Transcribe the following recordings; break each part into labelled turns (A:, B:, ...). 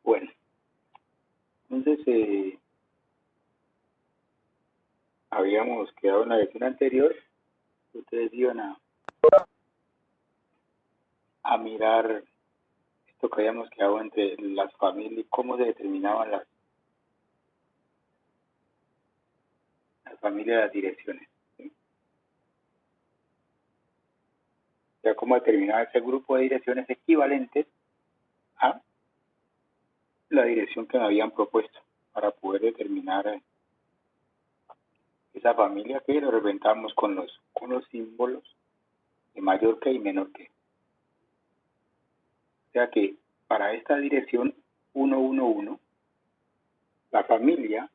A: Bueno, entonces habíamos quedado en la lección anterior. Ustedes iban a mirar esto que habíamos quedado entre las familias, cómo se determinaban las familias de las direcciones. ¿Sí? O sea, cómo determinaba ese grupo de direcciones equivalentes a la dirección que me habían propuesto para poder determinar esa familia que lo representamos con los símbolos de mayor que y menor que. O sea que para esta dirección 111, la familia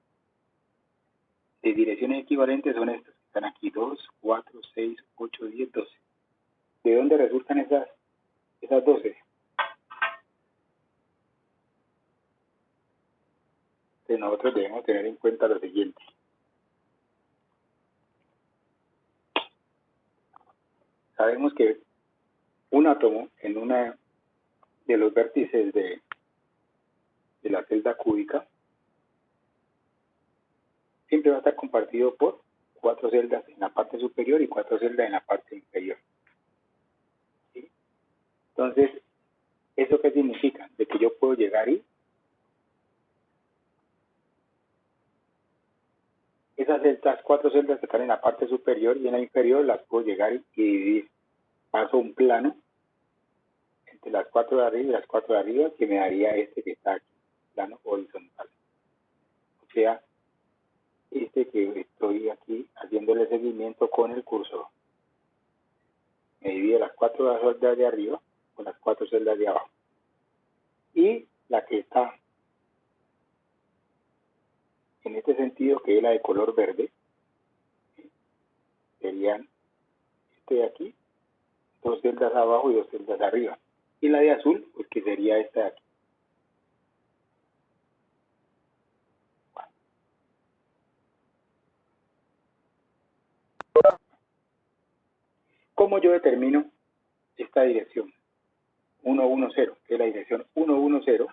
A: de direcciones equivalentes son estas que están aquí: 2, 4, 6, 8, 10, 12. ¿De dónde resultan esas 12? Entonces nosotros debemos tener en cuenta lo siguiente. Sabemos que un átomo en una de los vértices de la celda cúbica siempre va a estar compartido por 4 celdas en la parte superior y 4 celdas en la parte inferior. ¿Sí? Entonces, ¿eso qué significa? De que yo puedo llegar y estas 4 celdas que están en la parte superior y en la inferior las puedo llegar y dividir. Paso un plano entre las 4 de arriba y las 4 de arriba, que me daría este que está aquí, plano horizontal. O sea, este que estoy aquí haciéndole seguimiento con el cursor. Me divide las 4 celdas de arriba con las 4 celdas de abajo. Y la que está en este sentido, que es la de color verde, serían este de aquí, 2 celdas abajo y 2 celdas arriba. Y la de azul, pues que sería esta de aquí. ¿Cómo yo determino esta dirección? 110, que es la dirección 110,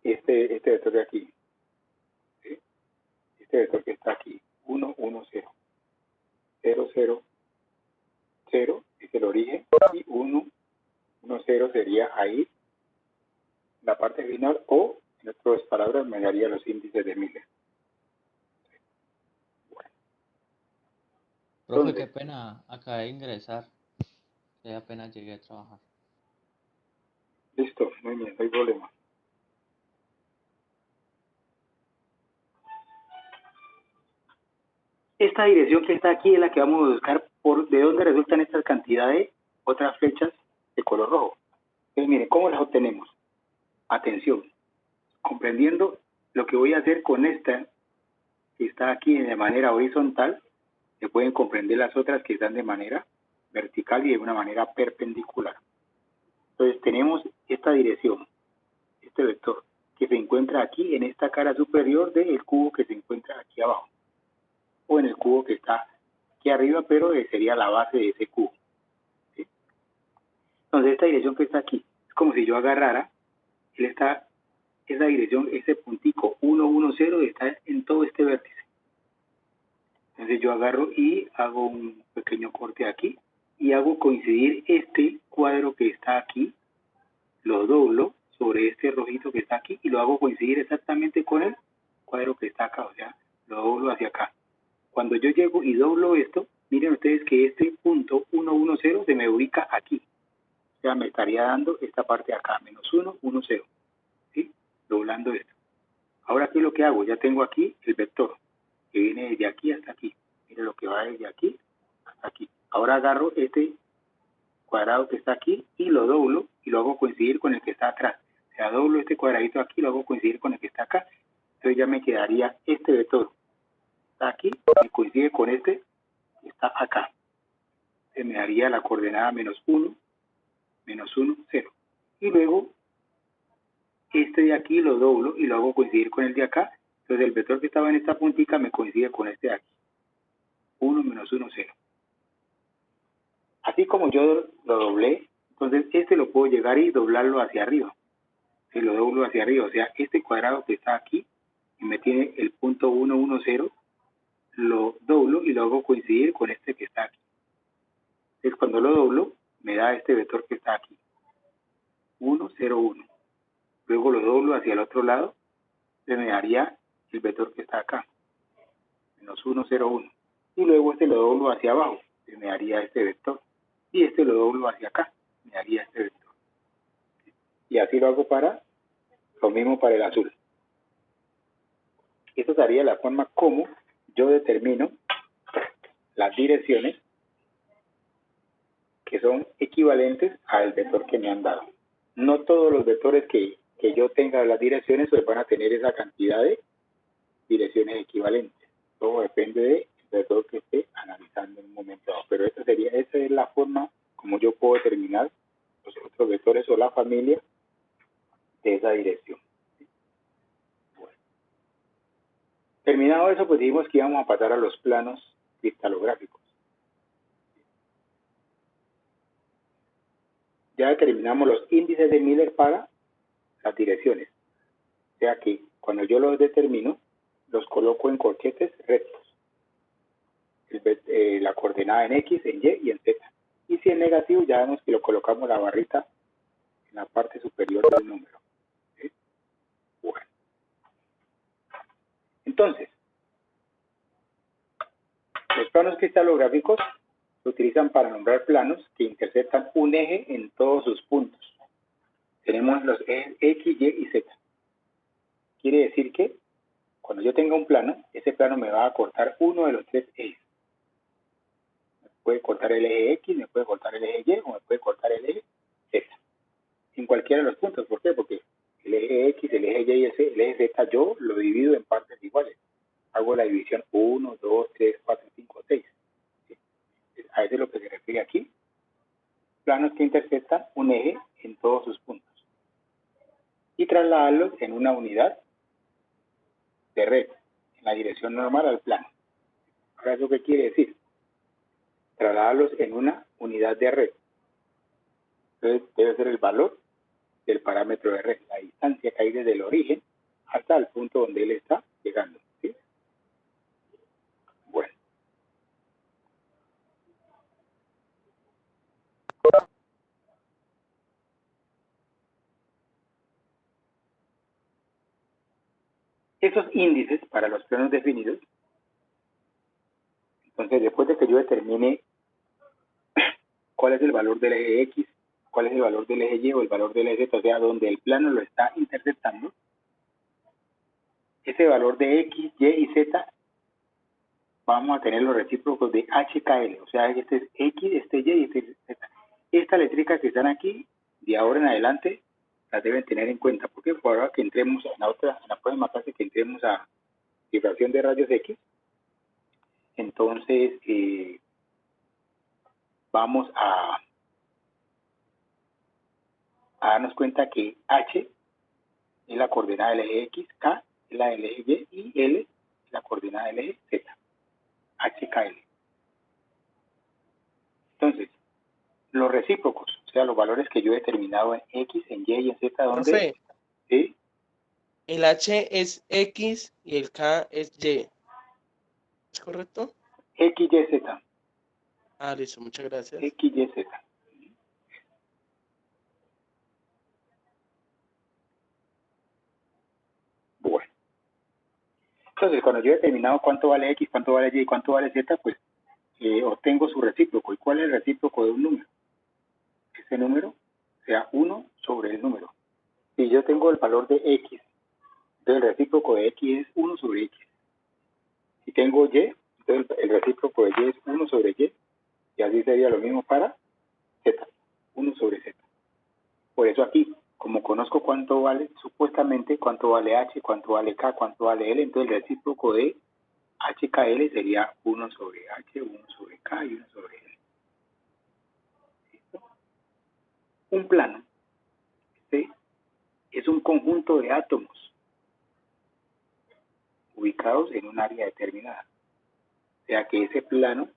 A: es este vector de aquí, ¿sí? Este vector que está aquí, 110, 0, 0, 0 es el origen, y 110 sería ahí la parte final, o en otras palabras me daría los índices de Miller. Bueno.
B: Profe, qué pena, acabé de ingresar, que apenas llegué a trabajar.
A: Listo, muy bien, no hay problema. Esta dirección que está aquí es la que vamos a buscar de dónde resultan estas cantidades, otras flechas de color rojo. Entonces, miren, ¿cómo las obtenemos? Atención, comprendiendo lo que voy a hacer con esta que está aquí de manera horizontal, se pueden comprender las otras que están de manera vertical y de una manera perpendicular. Entonces tenemos esta dirección, este vector, que se encuentra aquí en esta cara superior del cubo que se encuentra aquí abajo, o en el cubo que está aquí arriba, pero sería la base de ese cubo. ¿Sí? Entonces esta dirección que está aquí, es como si yo agarrara, esa dirección, ese puntico 110 está en todo este vértice. Entonces yo agarro y hago un pequeño corte aquí y hago coincidir este cuadro que está aquí, lo doblo sobre este rojito que está aquí y lo hago coincidir exactamente con el cuadro que está acá, o sea, lo doblo hacia acá. Cuando yo llego y doblo esto, miren ustedes que este punto 110 se me ubica aquí. O sea, me estaría dando esta parte de acá, menos 1, 1, 0. ¿Sí? Doblando esto. Ahora, ¿qué es lo que hago? Ya tengo aquí el vector, que viene desde aquí hasta aquí. Miren lo que va desde aquí hasta aquí. Ahora agarro este cuadrado que está aquí y lo doblo y lo hago coincidir con el que está atrás. O sea, doblo este cuadradito aquí y lo hago coincidir con el que está acá. Entonces ya me quedaría este vector. Está aquí, me coincide con este que está acá. Se me daría la coordenada menos 1, 0. Y luego este de aquí lo doblo y lo hago coincidir con el de acá. Entonces el vector que estaba en esta puntica me coincide con este de aquí. 1 menos 1, 0. Así como yo lo doblé, entonces este lo puedo llegar y doblarlo hacia arriba. Si lo doblo hacia arriba, o sea, este cuadrado que está aquí y me tiene el punto 1, 1, 0, lo doblo y lo hago coincidir con este que está aquí. Entonces cuando lo doblo, me da este vector que está aquí. 1, 0, 1. Luego lo doblo hacia el otro lado, se me daría el vector que está acá. Menos 1, 0, 1. Y luego este lo doblo hacia abajo, se me daría este vector. Y este lo doblo hacia acá, me daría este vector. Y así lo hago para lo mismo para el azul. Esta sería la forma como yo determino las direcciones que son equivalentes al vector que me han dado. No todos los vectores que yo tenga las direcciones pues van a tener esa cantidad de direcciones equivalentes. Todo depende del vector que esté analizando en un momento dado. Pero esa es la forma como yo puedo determinar los otros vectores o la familia de esa dirección. Bueno. Terminado eso, pues dijimos que íbamos a pasar a los planos cristalográficos. Ya determinamos los índices de Miller para las direcciones. O sea que cuando yo los determino, los coloco en corchetes rectos. La coordenada en X, en Y y en Z. Y si es negativo, ya vemos que lo colocamos la barrita en la parte superior del número. ¿Sí? Bueno. Entonces, los planos cristalográficos se utilizan para nombrar planos que interceptan un eje en todos sus puntos. Tenemos los ejes X, Y y Z. Quiere decir que cuando yo tenga un plano, ese plano me va a cortar uno de los tres ejes. Me puede cortar el eje X, me puede cortar el eje Y o me puede cortar el eje Z. En cualquiera de los puntos. ¿Por qué? Porque el eje X, el eje Y y el eje Z yo lo divido en partes iguales. Hago la división 1, 2, 3, 4, 5, 6. ¿Sí? A eso es lo que se refiere aquí. Planos que interceptan un eje en todos sus puntos. Y trasladarlos en una unidad de red, en la dirección normal al plano. Ahora, ¿eso qué quiere decir? Trasladarlos en una unidad de red. Entonces, debe ser el valor del parámetro de red, la distancia que hay desde el origen hasta el punto donde él está llegando. ¿Sí? Bueno. Esos índices para los planos definidos, entonces después de que yo determine cuál es el valor del eje X, cuál es el valor del eje Y o el valor del eje Z, o sea, donde el plano lo está interceptando, ese valor de X, Y y Z, vamos a tener los recíprocos de HKL, o sea, este es X, este Y y este es Z. Estas letricas que están aquí, de ahora en adelante, las deben tener en cuenta, porque por ahora que entremos en la próxima clase que entremos a difracción de rayos X, entonces vamos a darnos cuenta que H es la coordenada del eje X, K es la del eje Y y L es la coordenada del eje Z. HKL. Entonces, los recíprocos, o sea, los valores que yo he determinado en X, en Y y en Z, ¿dónde?
C: Profe,
A: ¿Sí?
C: el H es X y el K es Y. ¿Es correcto?
A: X, Y, Z.
C: Ah, listo, muchas gracias.
A: X, Y, Z. Bueno. Entonces, cuando yo he determinado cuánto vale X, cuánto vale Y y cuánto vale Z, pues obtengo su recíproco. ¿Y cuál es el recíproco de un número? Ese número sea 1 sobre el número. Si yo tengo el valor de X, entonces el recíproco de X es 1 sobre X. Si tengo Y, entonces el recíproco de Y es 1 sobre Y, y así sería lo mismo para Z, 1 sobre Z. Por eso aquí, como conozco cuánto vale, supuestamente cuánto vale H, cuánto vale K, cuánto vale L, entonces el recíproco de HKL sería 1 sobre H, 1 sobre K y 1 sobre L. ¿Listo? Un plano. Este es un conjunto de átomos ubicados en un área determinada. O sea que ese plano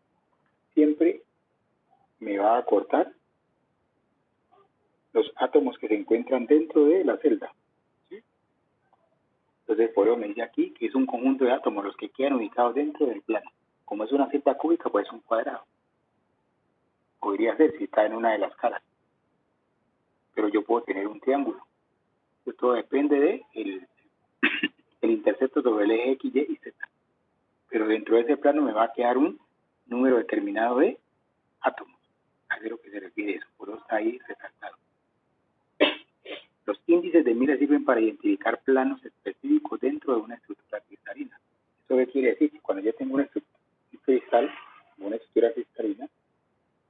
A: siempre me va a cortar los átomos que se encuentran dentro de la celda. ¿Sí? Entonces, por eso me dice aquí que es un conjunto de átomos los que quedan ubicados dentro del plano. Como es una celda cúbica, pues es un cuadrado. Podría ser si está en una de las caras. Pero yo puedo tener un triángulo. Esto depende de el intercepto sobre el eje X, Y y Z. Pero dentro de ese plano me va a quedar un número determinado de átomos. A lo que se refiere eso. Por eso está ahí resaltado. Los índices de mira sirven para identificar planos específicos dentro de una estructura cristalina. ¿Eso qué quiere decir? Que cuando yo tengo un cristal, una estructura cristalina,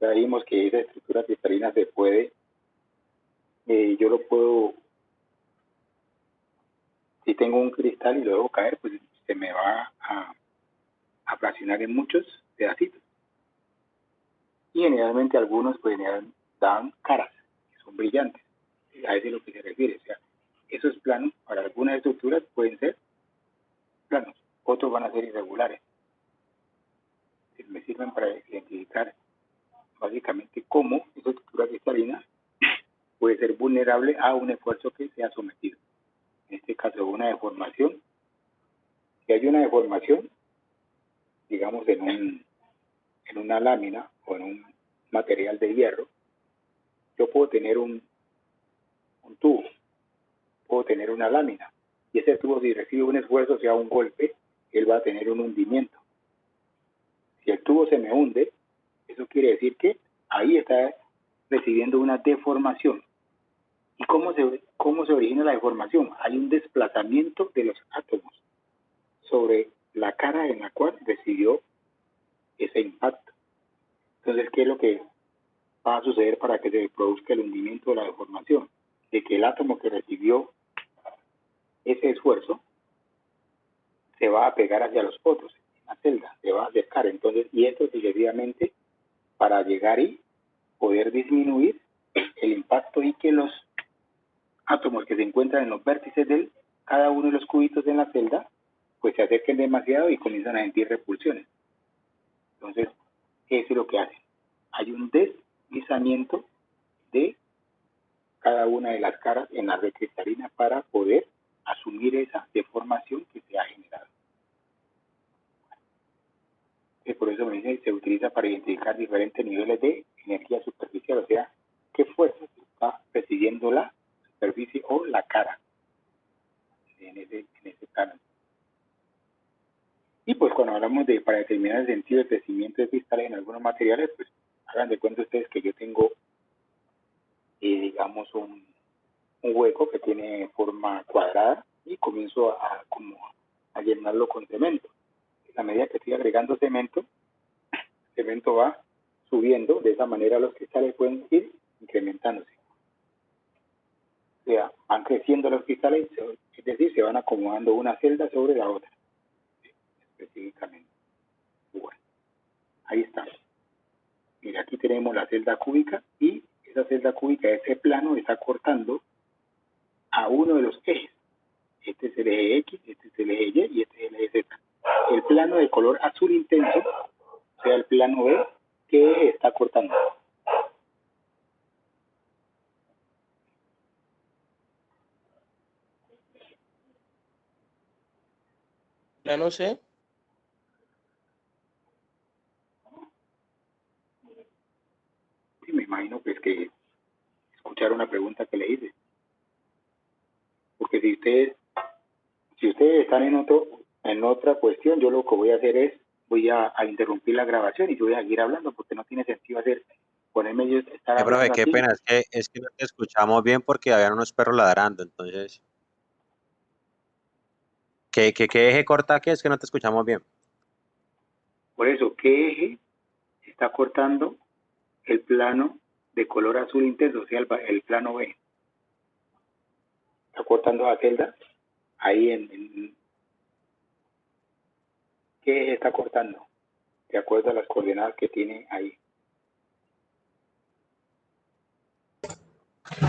A: ya vimos que esa estructura cristalina se puede, yo lo puedo, si tengo un cristal y lo dejo caer, pues se me va a fraccionar en muchos pedacitos. Y generalmente algunos pues dan caras, que son brillantes. A eso es lo que se refiere. O sea, esos planos para algunas estructuras pueden ser planos, otros van a ser irregulares. Me sirven para identificar básicamente cómo esa estructura cristalina puede ser vulnerable a un esfuerzo que se ha sometido. En este caso, una deformación. Si hay una deformación, digamos en una lámina o en un material de hierro, yo puedo tener un tubo, puedo tener una lámina, y ese tubo, si recibe un esfuerzo, o sea un golpe, él va a tener un hundimiento. Si el tubo se me hunde, eso quiere decir que ahí está recibiendo una deformación. ¿Y cómo se origina la deformación? Hay un desplazamiento de los átomos sobre la cara en la cual recibió ese impacto. Entonces, ¿qué es lo que va a suceder para que se produzca el hundimiento de la deformación? De que el átomo que recibió ese esfuerzo se va a pegar hacia los otros, la celda, se va a acercar. Entonces, y esto sucesivamente para llegar y poder disminuir el impacto y que los átomos que se encuentran en los vértices de cada uno de los cubitos en la celda, pues se acerquen demasiado y comienzan a sentir repulsiones. Entonces, eso es lo que hace. Hay un deslizamiento de cada una de las caras en la red cristalina para poder asumir esa deformación que se ha generado. Y por eso me dice, se utiliza para identificar diferentes niveles de energía superficial, o sea, qué fuerza está recibiendo la superficie o la cara en ese plano. Y pues cuando hablamos de para determinar el sentido de crecimiento de cristales en algunos materiales, pues hagan de cuenta ustedes que yo tengo, digamos, un hueco que tiene forma cuadrada y comienzo a llenarlo con cemento. A medida que estoy agregando cemento, el cemento va subiendo, de esa manera los cristales pueden ir incrementándose. O sea, van creciendo los cristales, es decir, se van acomodando una celda sobre la otra, específicamente. Bueno, ahí está. Mira, aquí tenemos la celda cúbica y esa celda cúbica, ese plano está cortando a uno de los ejes. Este es el eje X, este es el eje Y y este es el eje Z. El plano de color azul intenso, o sea, el plano B, ¿qué eje está cortando?
C: Plano C.
A: Sí, me imagino pues que escucharon la pregunta que le hice. Porque si ustedes están en otra cuestión, yo lo que voy a hacer es, voy a interrumpir la grabación y yo voy a seguir hablando porque no tiene sentido ponerme yo estar hablando
D: profe, qué
A: aquí.
D: pena, es que no te escuchamos bien porque habían unos perros ladrando, entonces. ¿Qué eje corta qué? Es que no te escuchamos bien.
A: Por eso, ¿qué eje está cortando el plano de color azul intenso, o sea, el plano B? Está cortando la celda ahí ¿qué eje está cortando? De acuerdo a las coordenadas que tiene ahí.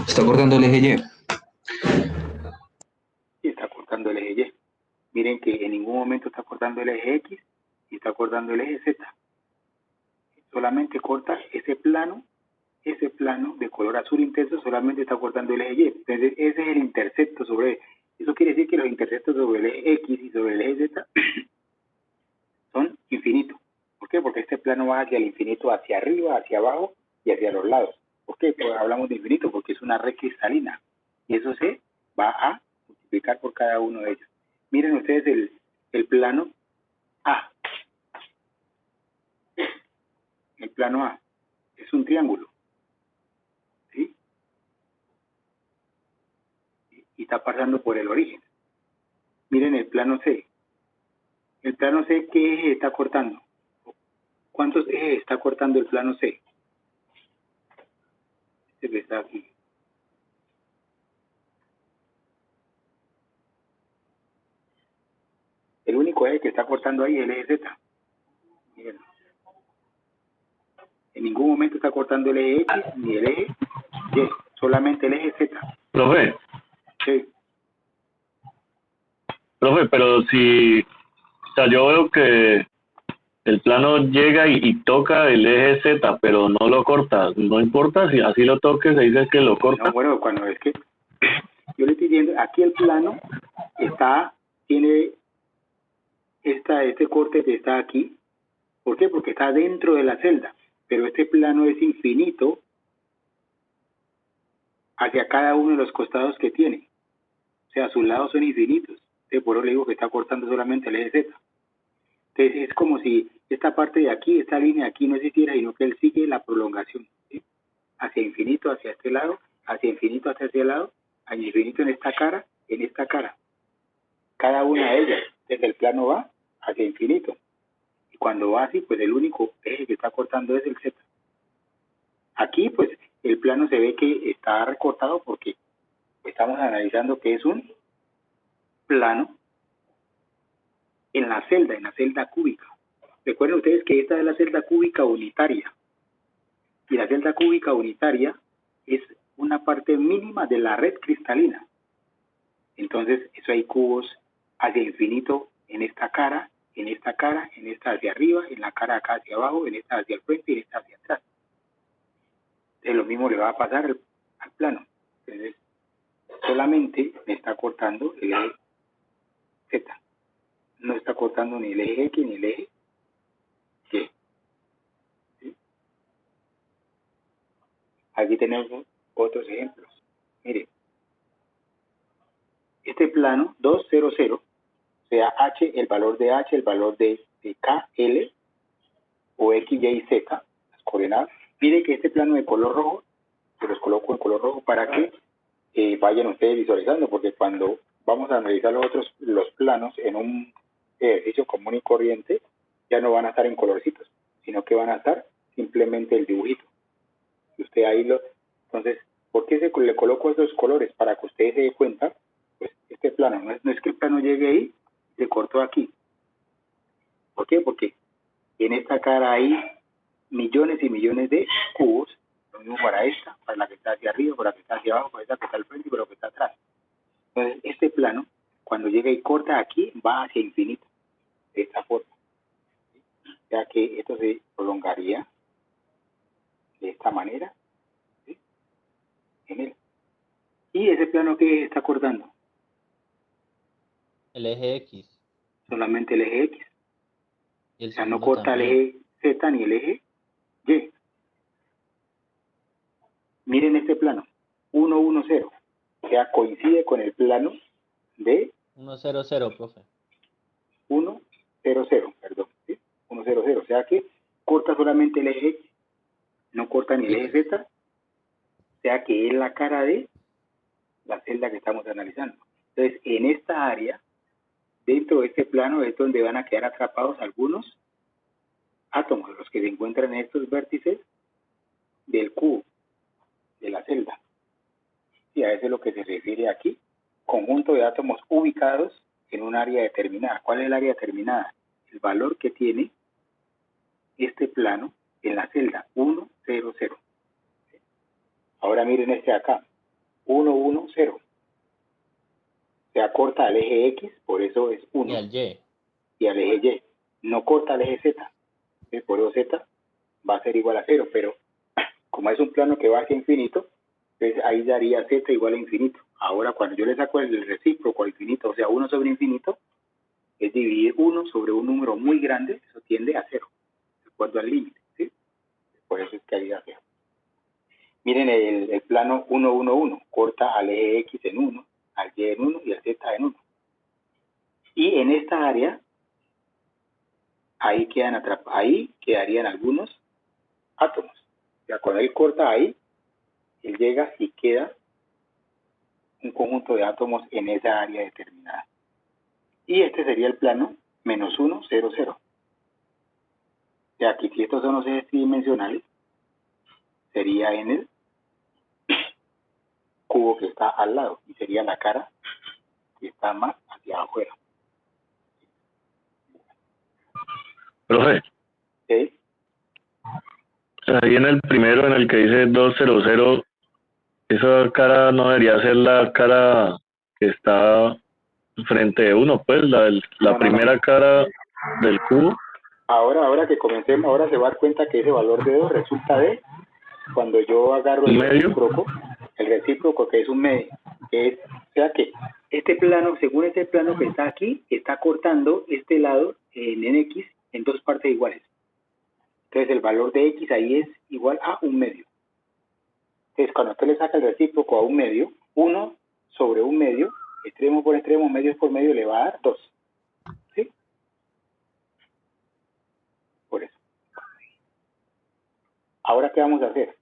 E: Está cortando el eje Y.
A: cortando el eje Y. Miren que en ningún momento está cortando el eje X y está cortando el eje Z. Solamente corta ese plano de color azul intenso, solamente está cortando el eje Y. Entonces ese es el intercepto sobre él. Eso quiere decir que los interceptos sobre el eje X y sobre el eje Z son infinitos. ¿Por qué? Porque este plano va hacia el infinito, hacia arriba, hacia abajo y hacia los lados. ¿Por qué? Pues hablamos de infinito porque es una red cristalina y eso se va a multiplicar por cada uno de ellos. Miren ustedes el plano A. El plano A es un triángulo, ¿sí? Y está pasando por el origen. Miren el plano C. El plano C, ¿qué eje está cortando? ¿Cuántos ejes está cortando el plano C? Este que está aquí. El único eje que está cortando ahí es el eje Z. Miren. En ningún momento está cortando el eje X ni el eje Y, solamente el eje Z.
E: Profe,
A: Sí.
E: profe, pero si, o sea, yo veo que el plano llega y toca el eje Z, pero no lo corta. No importa si así lo toque, se dice que lo corta.
A: No, bueno, cuando es que yo le estoy diciendo, aquí el plano tiene este corte que está aquí. ¿Por qué? Porque está dentro de la celda, pero este plano es infinito hacia cada uno de los costados que tiene. O sea, sus lados son infinitos. Entonces, por eso le digo que está cortando solamente el eje Z. Entonces, es como si esta parte de aquí, esta línea de aquí no existiera, sino que él sigue la prolongación, ¿sí? Hacia infinito, hacia este lado, hacia infinito, hacia este lado, hacia infinito en esta cara, en esta cara. Cada una de ellas, desde el plano va hacia infinito. Y cuando va así, pues el único eje que está cortando es el Z. Aquí, pues, el plano se ve que está recortado porque estamos analizando que es un plano en la celda cúbica. Recuerden ustedes que esta es la celda cúbica unitaria. Y la celda cúbica unitaria es una parte mínima de la red cristalina. Entonces, eso hay cubos hacia infinito en esta cara, en esta cara, en esta hacia arriba, en la cara acá hacia abajo, en esta hacia el frente y en esta hacia atrás. Entonces, lo mismo le va a pasar al plano. Entonces, solamente me está cortando el eje Z. No está cortando ni el eje X ni el eje Y. ¿Sí? Aquí tenemos otros ejemplos. Mire, este plano 200, sea H, el valor de H, el valor de K, L o X, Y y Z, las coordenadas. Mire que este plano de color rojo, se los coloco en color rojo para que vayan ustedes visualizando, porque cuando vamos a analizar los planos en un ejercicio común y corriente, ya no van a estar en colorcitos, sino que van a estar simplemente el dibujito. Y usted ahí entonces, ¿por qué le coloco esos colores? Para que usted se dé cuenta, pues este plano, no es que el plano llegue ahí, se cortó aquí. ¿Por qué? Porque en esta cara hay millones y millones de cubos, lo mismo para esta, para la que está hacia arriba, para la que está hacia abajo, para esta que está al frente y para la que está atrás. Entonces, este plano, cuando llega y corta aquí, va hacia infinito, de esta forma. Ya que esto se prolongaría de esta manera, ¿sí? En él. ¿Y ese plano que está cortando?
B: El eje X.
A: Solamente el eje X.
B: Y el
A: O sea, no
B: segundo
A: corta el
B: también.
A: eje Z ni el eje Y. Miren este plano, 110. O sea, coincide con el plano de
B: 100, profe.
A: 100, perdón, ¿sí? 100. O sea que corta solamente el eje X, no corta ni el eje Z. O sea que es la cara de la celda que estamos analizando. Entonces, en esta área, dentro de este plano es donde van a quedar atrapados algunos átomos, los que se encuentran en estos vértices del cubo, de la celda. Y a eso es lo que se refiere aquí, conjunto de átomos ubicados en un área determinada. ¿Cuál es el área determinada? El valor que tiene este plano en la celda 100. Ahora miren este de acá, 110. O sea, corta al eje X, por eso es 1.
B: Y al Y.
A: Y al eje Y. No corta al eje Z. Por eso Z va a ser igual a 0, pero como es un plano que va hacia infinito, entonces ahí daría Z igual a infinito. Ahora, cuando yo le saco el recíproco a infinito, o sea, 1 sobre infinito, es dividir 1 sobre un número muy grande, eso tiende a 0, de acuerdo al límite, ¿sí? Por eso es que ahí da 0. Miren el plano 1, 1, 1, corta al eje X en 1, al Y en 1 y al Z en 1. Y en esta área, ahí quedarían algunos átomos. O sea, cuando él corta ahí, él llega y queda un conjunto de átomos en esa área determinada. Y este sería el plano menos 1, 0, 0. O sea, aquí si estos son los ejes tridimensionales, sería en el cubo que está al lado y sería la cara que está más hacia afuera.
E: Profe,
A: ¿Sí?
E: ahí en el primero, en el que dice 200, esa cara no debería ser la cara que está frente de uno, pues, la primera cara del cubo.
A: Ahora que comencemos, ahora se va a dar cuenta que ese valor de 2 resulta de cuando yo agarro el recíproco que es un medio, o sea que este plano, según este plano que está aquí, está cortando este lado en X en dos partes iguales. Entonces el valor de X ahí es igual a un medio. Entonces cuando usted le saca el recíproco a un medio, 1 sobre un medio, extremo por extremo, medios por medio, le va a dar 2. ¿Sí? Por eso. Ahora, ¿qué vamos a hacer?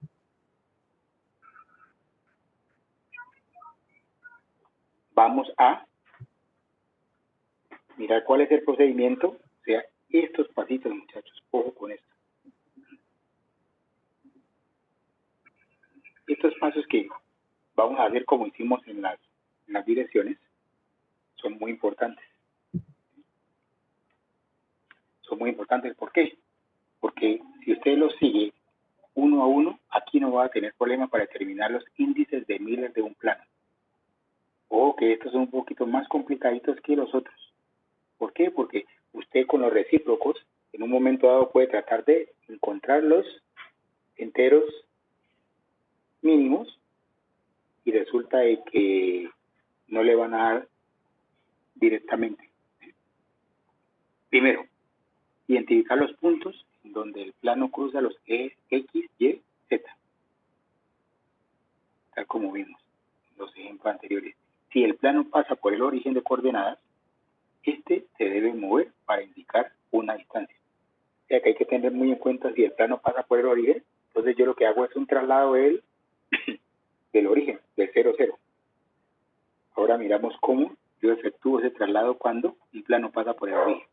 A: Vamos a mirar cuál es el procedimiento, o sea, estos pasitos, muchachos, ojo con esto. Estos pasos que vamos a hacer como hicimos en las direcciones son muy importantes. Son muy importantes, ¿por qué? Porque si usted los sigue uno a uno, aquí no va a tener problema para determinar los índices de Miller de un plano. Ojo que estos son un poquito más complicaditos que los otros. ¿Por qué? Porque usted con los recíprocos, en un momento dado puede tratar de encontrar los enteros mínimos y resulta de que no le van a dar directamente. Primero, identificar los puntos donde el plano cruza los ejes X, Y, Z, tal como vimos en los ejemplos anteriores. Si el plano pasa por el origen de coordenadas, este se debe mover para indicar una distancia. O sea que hay que tener muy en cuenta si el plano pasa por el origen, entonces yo lo que hago es un traslado del origen, del 0, 0. Ahora miramos cómo yo efectúo ese traslado cuando un plano pasa por el origen.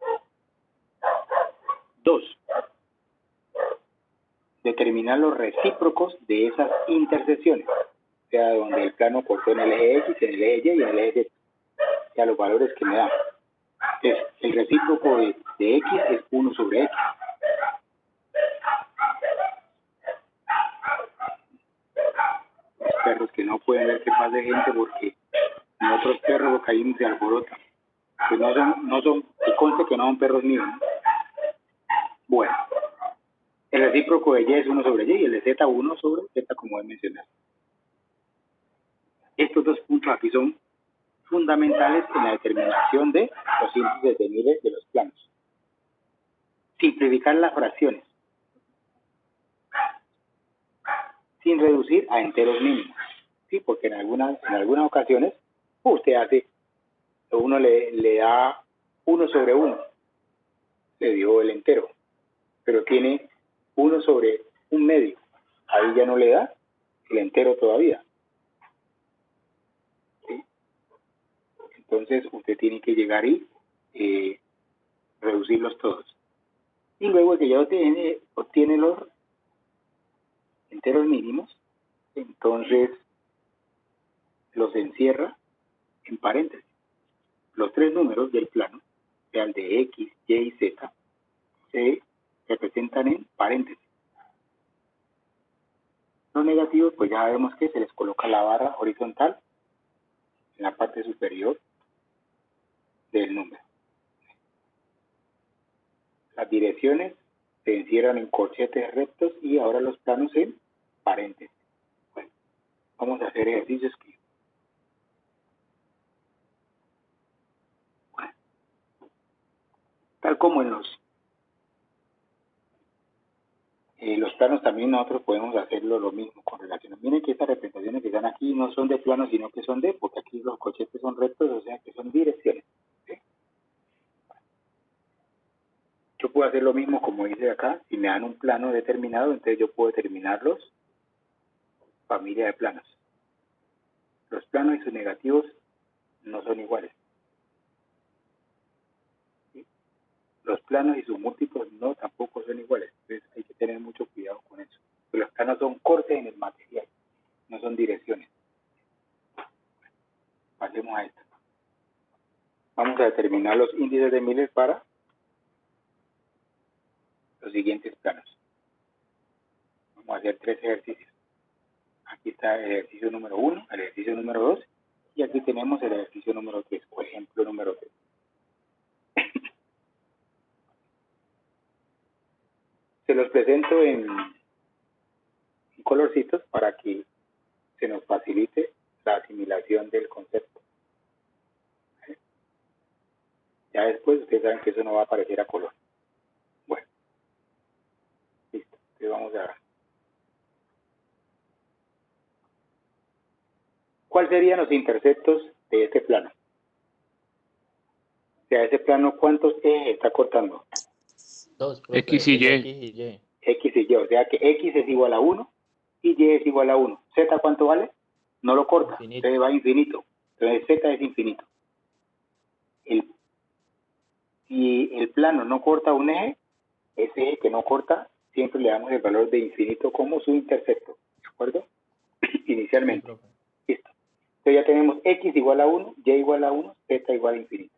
A: 2. Determinar los recíprocos de esas intersecciones, o sea, donde el plano cortó en el eje X, en el eje Y y en el eje Z, o sea, los valores que me dan. Entonces, el recíproco de X es 1 sobre X. Los perros que no pueden ver qué pasa de gente porque en otros perros los caímos se alborotan. Pues no son, y conste que no son perros míos, ¿no? Bueno, el recíproco de Y es 1 sobre Y y el de Z 1 sobre Z, como he mencionado. Estos dos puntos aquí son fundamentales en la determinación de los índices de Miller de los planos. Simplificar las fracciones sin reducir a enteros mínimos, ¿sí? Porque en algunas ocasiones usted hace, uno le da 1 sobre 1, le dio el entero, pero tiene 1 sobre un medio, ahí ya no le da el entero todavía, ¿sí? Entonces usted tiene que llegar y reducirlos todos. Y luego que ya obtiene los enteros mínimos, entonces los encierra en paréntesis. Los tres números del plano, sea el de X, Y y Z, se representan en paréntesis. Los negativos, pues ya vemos que se les coloca la barra horizontal en la parte superior del número. Las direcciones se encierran en corchetes rectos y ahora los planos en paréntesis. Bueno, vamos a hacer ejercicios que... Bueno, tal como en los planos también nosotros podemos hacerlo lo mismo con relaciones. Miren que estas representaciones que están aquí no son de planos, sino que son de, porque aquí los corchetes son rectos, o sea que son direcciones. ¿Sí? Yo puedo hacer lo mismo como dice acá. Si me dan un plano determinado, entonces yo puedo determinarlos familia de planos. Los planos y sus negativos no son iguales. ¿Sí? Los planos y sus múltiplos no tampoco son iguales. Entonces hay que tener mucho cuidado con eso. Porque los planos son cortes en el material, no son direcciones. Pasemos a esto. Vamos a determinar los índices de Miller para los siguientes planos. Vamos a hacer 3 ejercicios. Aquí está el ejercicio número 1, el ejercicio número 2 y aquí tenemos el ejercicio número 3 o ejemplo número 3. Se los presento en colorcitos para que se nos facilite la asimilación del concepto. Ya después ustedes saben que eso no va a aparecer a color. Bueno, listo. Entonces vamos a... ¿Cuáles serían los interceptos de este plano? O sea, ese plano, ¿cuántos ejes está cortando?
B: 2, profe,
F: X y
B: es
F: Y.
B: X y Y.
A: X y Y, o sea que X es igual a 1 y Y es igual a 1. ¿Z cuánto vale? No lo corta,
B: Infinito.
A: entonces va a infinito. Entonces Z es infinito. Si el plano no corta un eje, ese eje que no corta, siempre le damos el valor de infinito como su intercepto. ¿De acuerdo?
B: Sí,
A: Inicialmente.
B: profe.
A: Listo. Entonces ya tenemos X igual a 1, Y igual a 1, Z igual a infinito.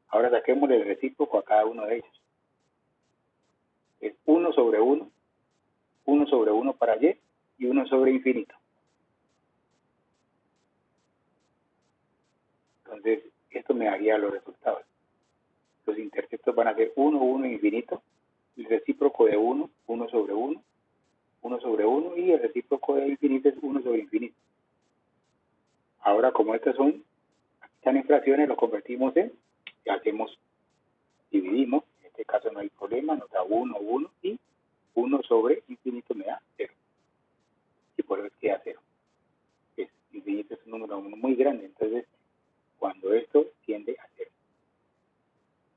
A: Ahora saquemos el recíproco a cada uno de ellos. Es 1 sobre 1, 1 sobre 1 para Y y 1 sobre infinito. Entonces, esto me daría los resultados. Los interceptos van a ser 1, 1 infinito, el recíproco de 1, 1 sobre 1, 1 sobre 1 y el recíproco de infinito es 1 sobre infinito. Ahora, como estas están en fracciones, lo convertimos en, hacemos, dividimos, en este caso no hay problema, nos da 1, 1 y 1 sobre infinito me da 0. Y por eso es que da 0. Infinito es un número muy grande, entonces cuando esto tiende a 0.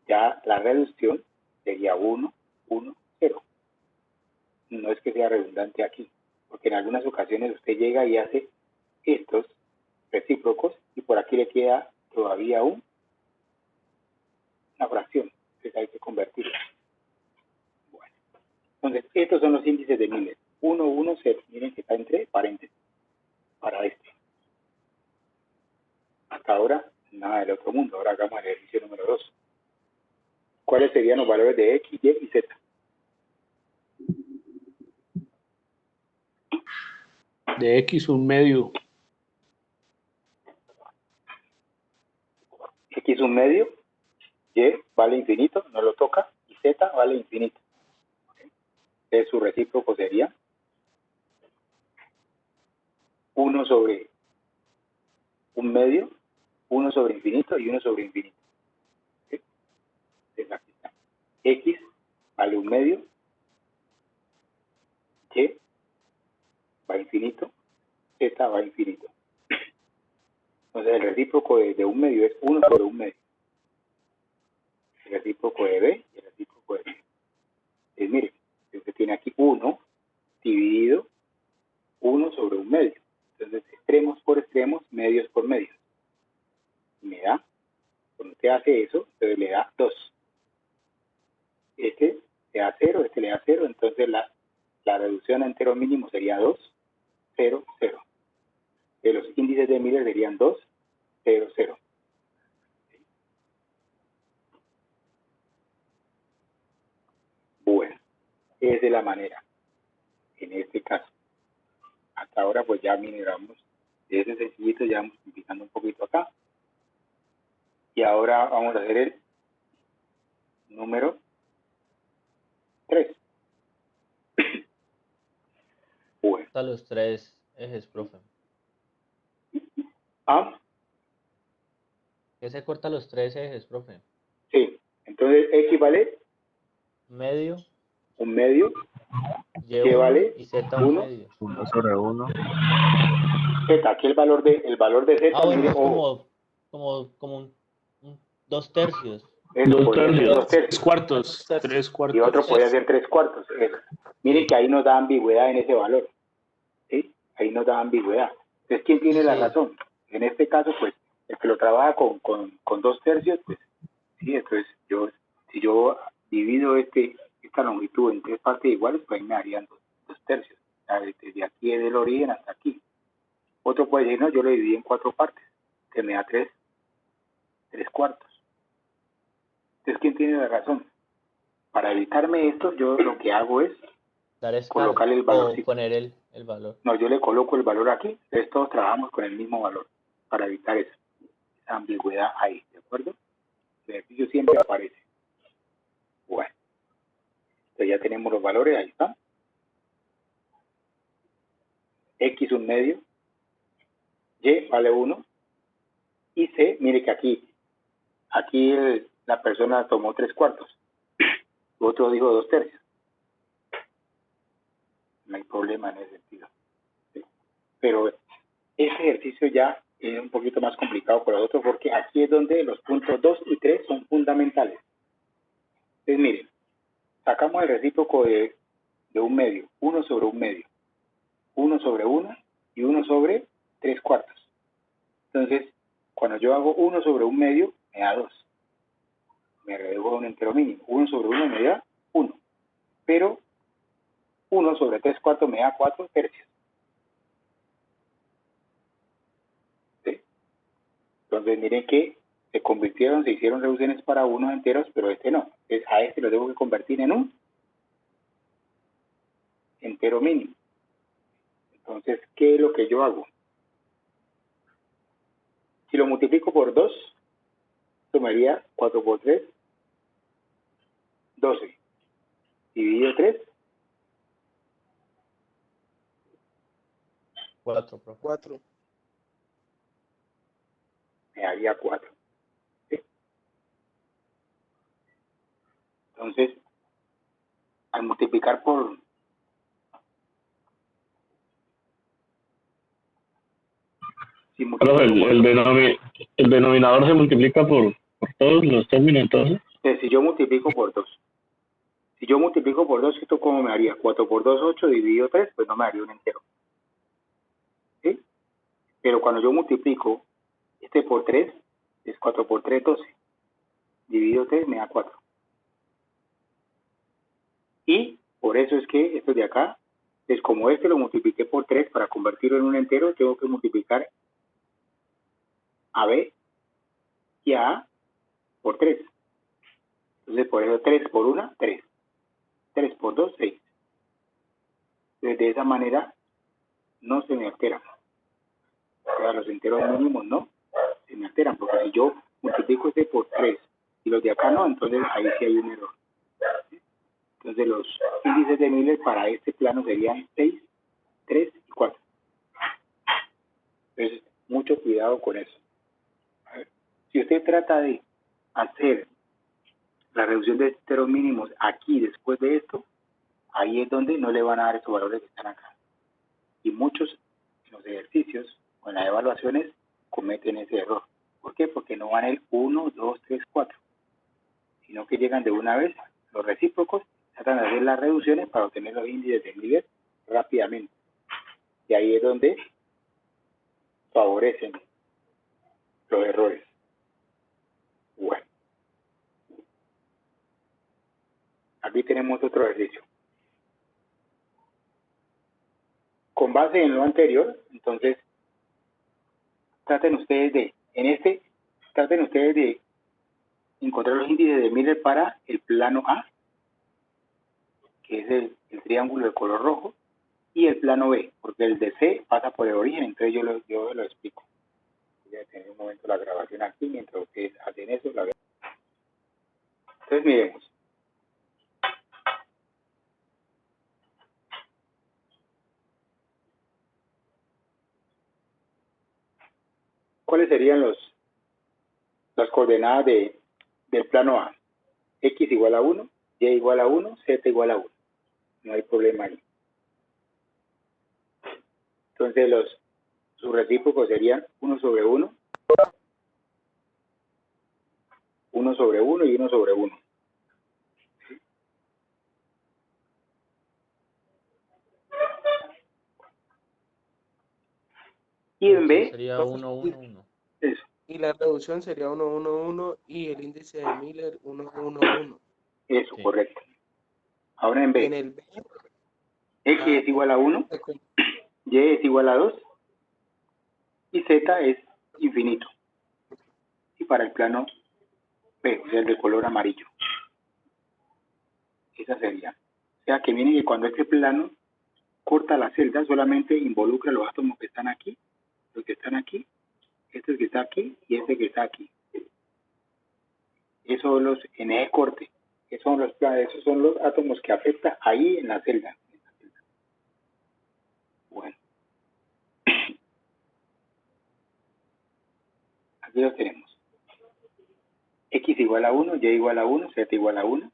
A: Ya la reducción sería 1, 1, 0. No es que sea redundante aquí, porque en algunas ocasiones usted llega y hace estos recíprocos y por aquí le queda todavía una fracción, entonces hay que convertirla. Bueno, entonces estos son los índices de Miller. 1, 1, 0. Miren que está entre paréntesis para este. Hasta ahora nada del otro mundo. Ahora hagamos el ejercicio número 2. ¿Cuáles serían los valores de X, Y y Z?
F: De X un medio.
A: X un medio, Y vale infinito, no lo toca, y Z vale infinito. Entonces su recíproco sería 1 sobre un medio, 1 sobre infinito y 1 sobre infinito. ¿Sí? Entonces aquí está. X vale un medio, Y va a infinito, Z va a infinito. Entonces el recíproco de un medio es 1 sobre un medio. El recíproco de B y el recíproco de C. Entonces mire, usted tiene aquí 1 dividido 1 sobre un medio. Entonces extremos por extremos, medios por medios. Me da, cuando usted hace eso, entonces le da 2. Este le da 0, este le da 0, entonces la reducción a entero mínimo sería 2, 0, 0. De los índices de Miller serían 2, 0, 0. Bueno, esa es la manera. En este caso, hasta ahora pues ya migramos de ese sencillito, ya vamos simplificando un poquito acá. Y ahora vamos a hacer el número 3. Bueno.
B: Corta los tres ejes, profe.
A: ¿Ah?
B: ¿Qué se corta los tres ejes, profe?
A: Sí. Entonces X vale
B: Medio,
A: un medio,
B: Y
A: ¿qué vale?
B: y Z un
A: 1.
B: medio.
D: 1 sobre 1.
A: Z, aquí el valor de Z,
B: Bueno,
A: mire,
B: es como un 2/3.
A: eso
E: Dos
A: podría ser
E: tercios.
A: 2
F: Tres
A: tercios.
F: cuartos. Tres
A: Y
F: cuartos.
A: otro podría ser 3/4. Eso. Miren que ahí nos da ambigüedad en ese valor. ¿Sí? Ahí nos da ambigüedad. Entonces, ¿quién tiene la
B: Sí.
A: razón? En este caso, pues, el que lo trabaja con 2 tercios, pues, sí, entonces si yo divido esta longitud en 3 partes iguales, pues ahí me darían 2 tercios. O sea, desde aquí del origen hasta aquí. Otro puede decir, no, yo lo dividí en 4 partes, que me da 3 cuartos. Entonces, ¿quién tiene la razón? Para evitarme esto, yo lo que hago es
B: Dar escala
A: colocarle el
B: o
A: valorcito.
B: poner el valor.
A: No, yo le coloco el valor aquí, entonces todos trabajamos con el mismo valor para evitar esa ambigüedad ahí, ¿de acuerdo? El ejercicio siempre aparece. Bueno, entonces ya tenemos los valores, ahí está. X un medio, Y vale 1, y C, mire que aquí la persona tomó 3 cuartos, otro dijo 2 tercios. No hay problema en ese sentido. ¿Sí? Pero ese ejercicio ya es un poquito más complicado por los otros porque aquí es donde los puntos 2 y 3 son fundamentales. Entonces, miren, sacamos el recíproco de un medio, 1 sobre un medio, 1 sobre 1 y 1 sobre 3 cuartos. Entonces, cuando yo hago 1 sobre un medio, me da 2. Me redujo a un entero mínimo. 1 sobre 1 me da 1. Pero 1 sobre 3 cuartos me da 4 tercios. ¿Sí? Entonces, miren que se hicieron reducciones para unos enteros, pero este no. Entonces, a este lo tengo que convertir en un entero mínimo. Entonces, ¿qué es lo que yo hago? Si lo multiplico por 2, tomaría 4 por 3, 12. Dividido 3,
B: 4, profe.
C: 4.
A: me daría 4. ¿Sí? Entonces, al multiplicar por... Si
E: Pero
A: multiplico
E: el denominador se multiplica por todos los términos, entonces.
A: si yo multiplico por 2. Si yo multiplico por 2, ¿esto cómo me haría? 4 por 2, 8, dividido 3, pues no me haría un entero. ¿Sí? Pero cuando yo multiplico este por 3, es 4 por 3, 12. Dividido 3 me da 4. Y por eso es que esto de acá, es como este lo multipliqué por 3 para convertirlo en un entero, tengo que multiplicar a B y a A por 3. Entonces por eso 3 por 1, 3. 3 por 2, 6. Entonces de esa manera no se me alteran. O sea, los enteros mínimos no se me alteran, porque si yo multiplico este por 3 y los de acá no, entonces ahí sí hay un error. Entonces los índices de Miller para este plano serían 6, 3 y 4. Entonces, mucho cuidado con eso. A ver, si usted trata de hacer la reducción de enteros mínimos aquí después de esto, ahí es donde no le van a dar estos valores que están acá. Y muchos en los ejercicios o en las evaluaciones cometen ese error. ¿Por qué? Porque no van el 1, 2, 3, 4, sino que llegan de una vez los recíprocos, tratan de hacer las reducciones para obtener los índices de Miller rápidamente. Y ahí es donde favorecen los errores. Bueno, aquí tenemos otro ejercicio. Con base en lo anterior, entonces, traten ustedes de encontrar los índices de Miller para el plano A, que es el triángulo de color rojo, y el plano B, porque el de C pasa por el origen, entonces yo lo explico. Voy a tener un momento la grabación aquí mientras ustedes hacen eso. Entonces miremos. ¿Cuáles serían las coordenadas del plano A? X igual a 1, Y igual a 1, Z igual a 1. No hay problema ahí. Entonces sus recíprocos serían 1 sobre 1, 1 sobre 1 y 1 sobre 1. Y en B,
B: sería 1, 1, 1.
A: eso.
C: Y la reducción sería 1, 1, 1 y el índice de Miller 1, 1, 1.
A: Eso,
B: Sí.
A: correcto. Ahora en
C: Y en
A: B,
C: el B,
A: X es igual a 1, Y es igual a 2 y Z es infinito. Y para el plano B, o sea, el de color amarillo. Esa sería. O sea, que miren que cuando este plano corta la celda, solamente involucra los átomos que están aquí, los que están aquí, este que está aquí y este que está aquí. Esos son los en ese corte. Esos son los átomos que afecta ahí en la celda. Bueno. Aquí los tenemos. X igual a 1, Y igual a 1, Z igual a 1.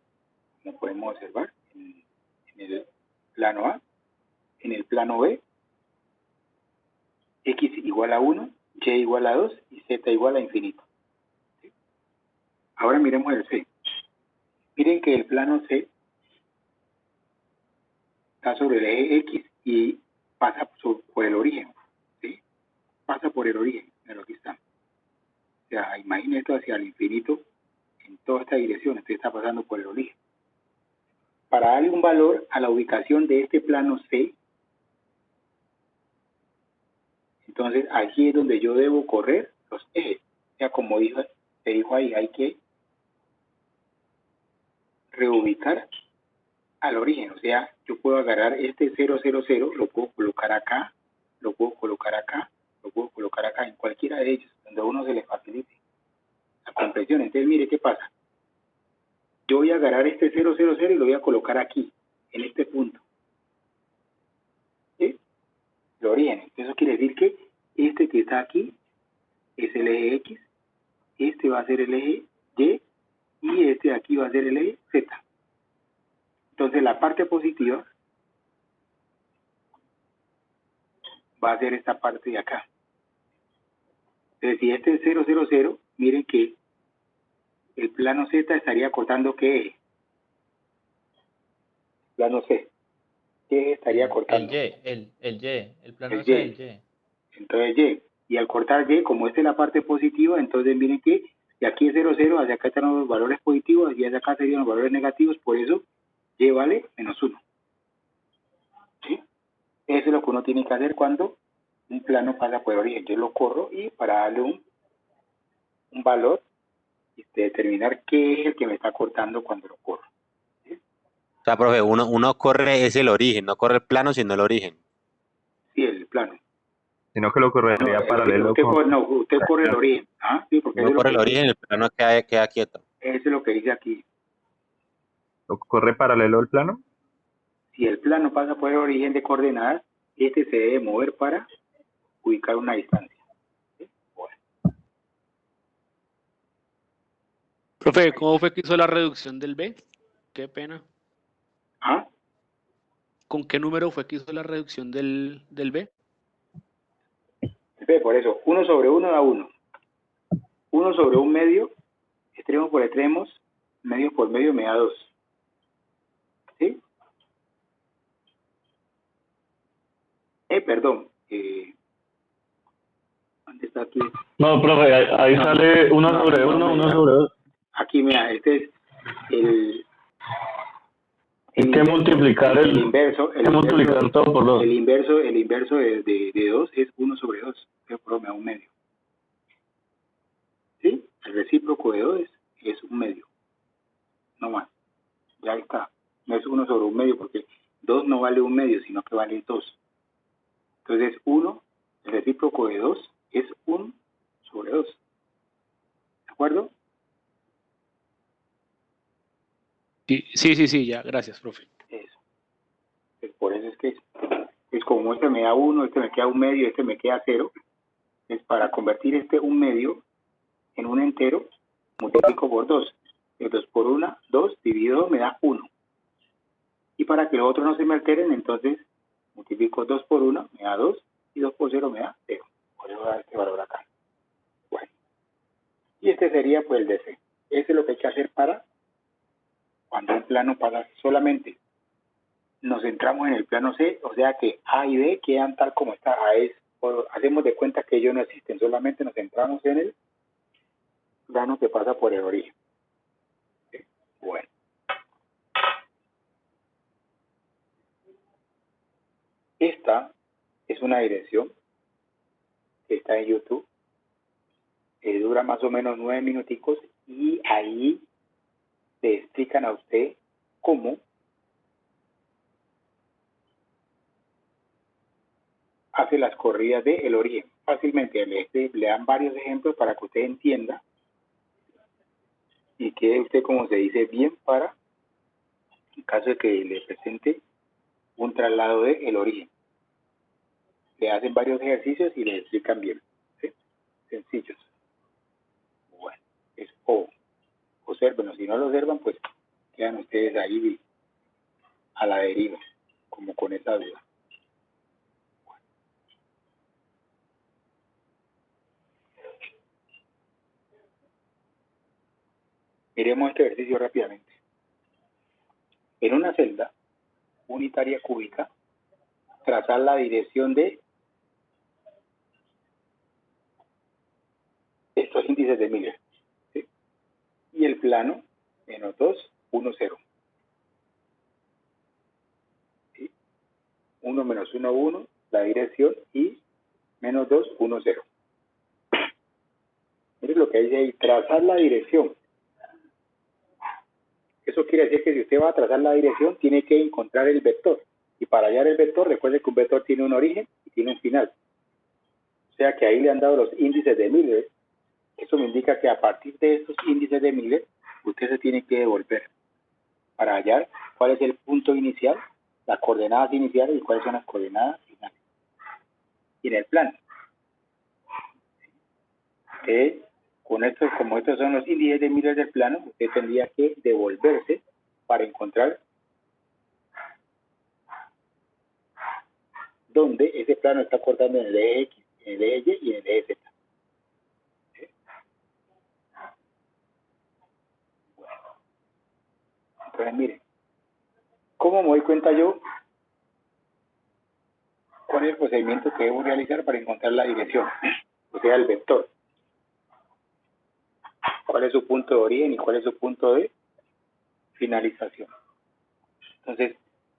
A: Como podemos observar en el plano A. En el plano B, X igual a 1, Y igual a 2 y Z igual a infinito. ¿Sí? Ahora miremos el C. Miren que el plano C está sobre el eje X y pasa por el origen. ¿Sí? Pasa por el origen de lo que está. O sea, imaginen esto hacia el infinito en toda esta dirección. Esto está pasando por el origen. Para darle un valor a la ubicación de este plano C, entonces aquí es donde yo debo correr los ejes. O sea, como se dijo ahí, hay que reubicar al origen. O sea, yo puedo agarrar este 000, lo puedo colocar acá, lo puedo colocar acá, lo puedo colocar acá, en cualquiera de ellos, donde a uno se le facilite la comprensión. Entonces, mire qué pasa. Yo voy a agarrar este 000 y lo voy a colocar aquí, en este punto. ¿Sí? El origen. Eso quiere decir que este que está aquí es el eje X, este va a ser el eje Y y este de aquí va a ser el eje Z. Entonces la parte positiva va a ser esta parte de acá. Entonces si este es 000, miren que el plano Z estaría cortando ¿qué eje? Plano C. ¿Qué eje estaría cortando?
B: El plano
A: El
B: C, el Y.
A: Entonces Y. Y al cortar Y, como esta es la parte positiva, entonces miren que de aquí es 0, hacia acá están los valores positivos y hacia acá serían los valores negativos, por eso Y vale -1. ¿Sí? Eso es lo que uno tiene que hacer cuando un plano pasa por el origen. Yo lo corro y para darle un valor, determinar qué es el que me está cortando cuando lo corro. ¿Sí?
D: O sea, profe, uno corre es el origen, no corre el plano, sino el origen.
A: Sí, el plano.
G: Sino que lo correría
A: No,
G: paralelo
A: usted corre el origen. ¿Ah? Sí, porque
D: Uno
A: eso es lo
D: corre
A: que
D: el origen, el plano queda quieto.
A: eso es lo que dice aquí.
G: lo corre paralelo al plano.
A: Si el plano pasa por el origen de coordenadas, este se debe mover para ubicar una distancia. ¿Sí? Bueno.
F: Profe, ¿cómo fue que hizo la reducción del B? Qué pena.
A: ¿Ah?
F: ¿Con qué número fue que hizo la reducción del B?
A: Por eso, 1 sobre 1 da 1. 1 sobre 1 medio, extremos por extremos, medio por medio me da 2. ¿Sí? Perdón. ¿Dónde está aquí?
E: No, profe, ahí sale 1 sobre 1, 1 sobre 2.
A: Aquí, mira, este es el
E: Hay que multiplicar
A: el inverso
E: todo por 2.
A: El inverso de 2 es 1 sobre 2, que me da un medio. ¿Sí? El recíproco de 2 es un medio. No más. Ya está. No es 1 sobre 1 medio porque 2 no vale 1 medio, sino que vale 2. Entonces 1, el recíproco de 2 es 1 sobre 2. ¿De acuerdo?
F: Sí, ya, gracias, profe.
A: Eso. Pues por eso es que es como este me da 1, este me queda 1 medio, este me queda 0. Es para convertir este 1 medio en un entero, multiplico por 2. 2 por 1, 2, dividido 2 me da 1. Y para que los otros no se me alteren, entonces multiplico 2 por 1, me da 2, y 2 por 0 me da 0. Por eso da este valor acá. Bueno. Y este sería pues el de C. Ese es lo que hay que hacer para cuando un plano pasa solamente. Nos centramos en el plano C, o sea que A y B quedan tal como está. Hacemos de cuenta que ellos no existen, solamente nos centramos en el plano que pasa por el origen. ¿Sí? Bueno. Esta es una dirección que está en YouTube. Dura más o menos 9 minuticos y ahí le explican a usted cómo hace las corridas del origen. Fácilmente le dan varios ejemplos para que usted entienda y quede usted, como se dice, bien para en caso de que le presente un traslado del origen. Le hacen varios ejercicios y le explican bien. ¿Sí? Sencillos. Bueno, es O. Obsérvenlo. Si no lo observan, pues quedan ustedes ahí a la deriva, como con esa duda. Miremos este ejercicio rápidamente. En una celda unitaria cúbica, trazar la dirección de estos índices de Miller. ¿Sí? Y el plano, menos 2, 1, 0. ¿Sí? 1, menos 1, 1, la dirección, y menos 2, 1, 0. Miren lo que dice ahí, trazar la dirección. Eso quiere decir que si usted va a trazar la dirección, tiene que encontrar el vector. Y para hallar el vector, recuerde que un vector tiene un origen y tiene un final. O sea que ahí le han dado los índices de Miller. Eso me indica que a partir de estos índices de Miller, usted se tiene que devolver para hallar cuál es el punto inicial, las coordenadas iniciales y cuáles son las coordenadas finales. Y en el plano, con estos, como estos son los índices de Miller del plano, usted tendría que devolverse para encontrar dónde ese plano está cortando en el eje X, en el eje Y y en el eje Z. ¿Sí? Bueno. Entonces, miren, ¿cómo me doy cuenta yo cuál es el procedimiento que debo realizar para encontrar la dirección? O sea, el vector. ¿Cuál es su punto de origen y cuál es su punto de finalización? Entonces,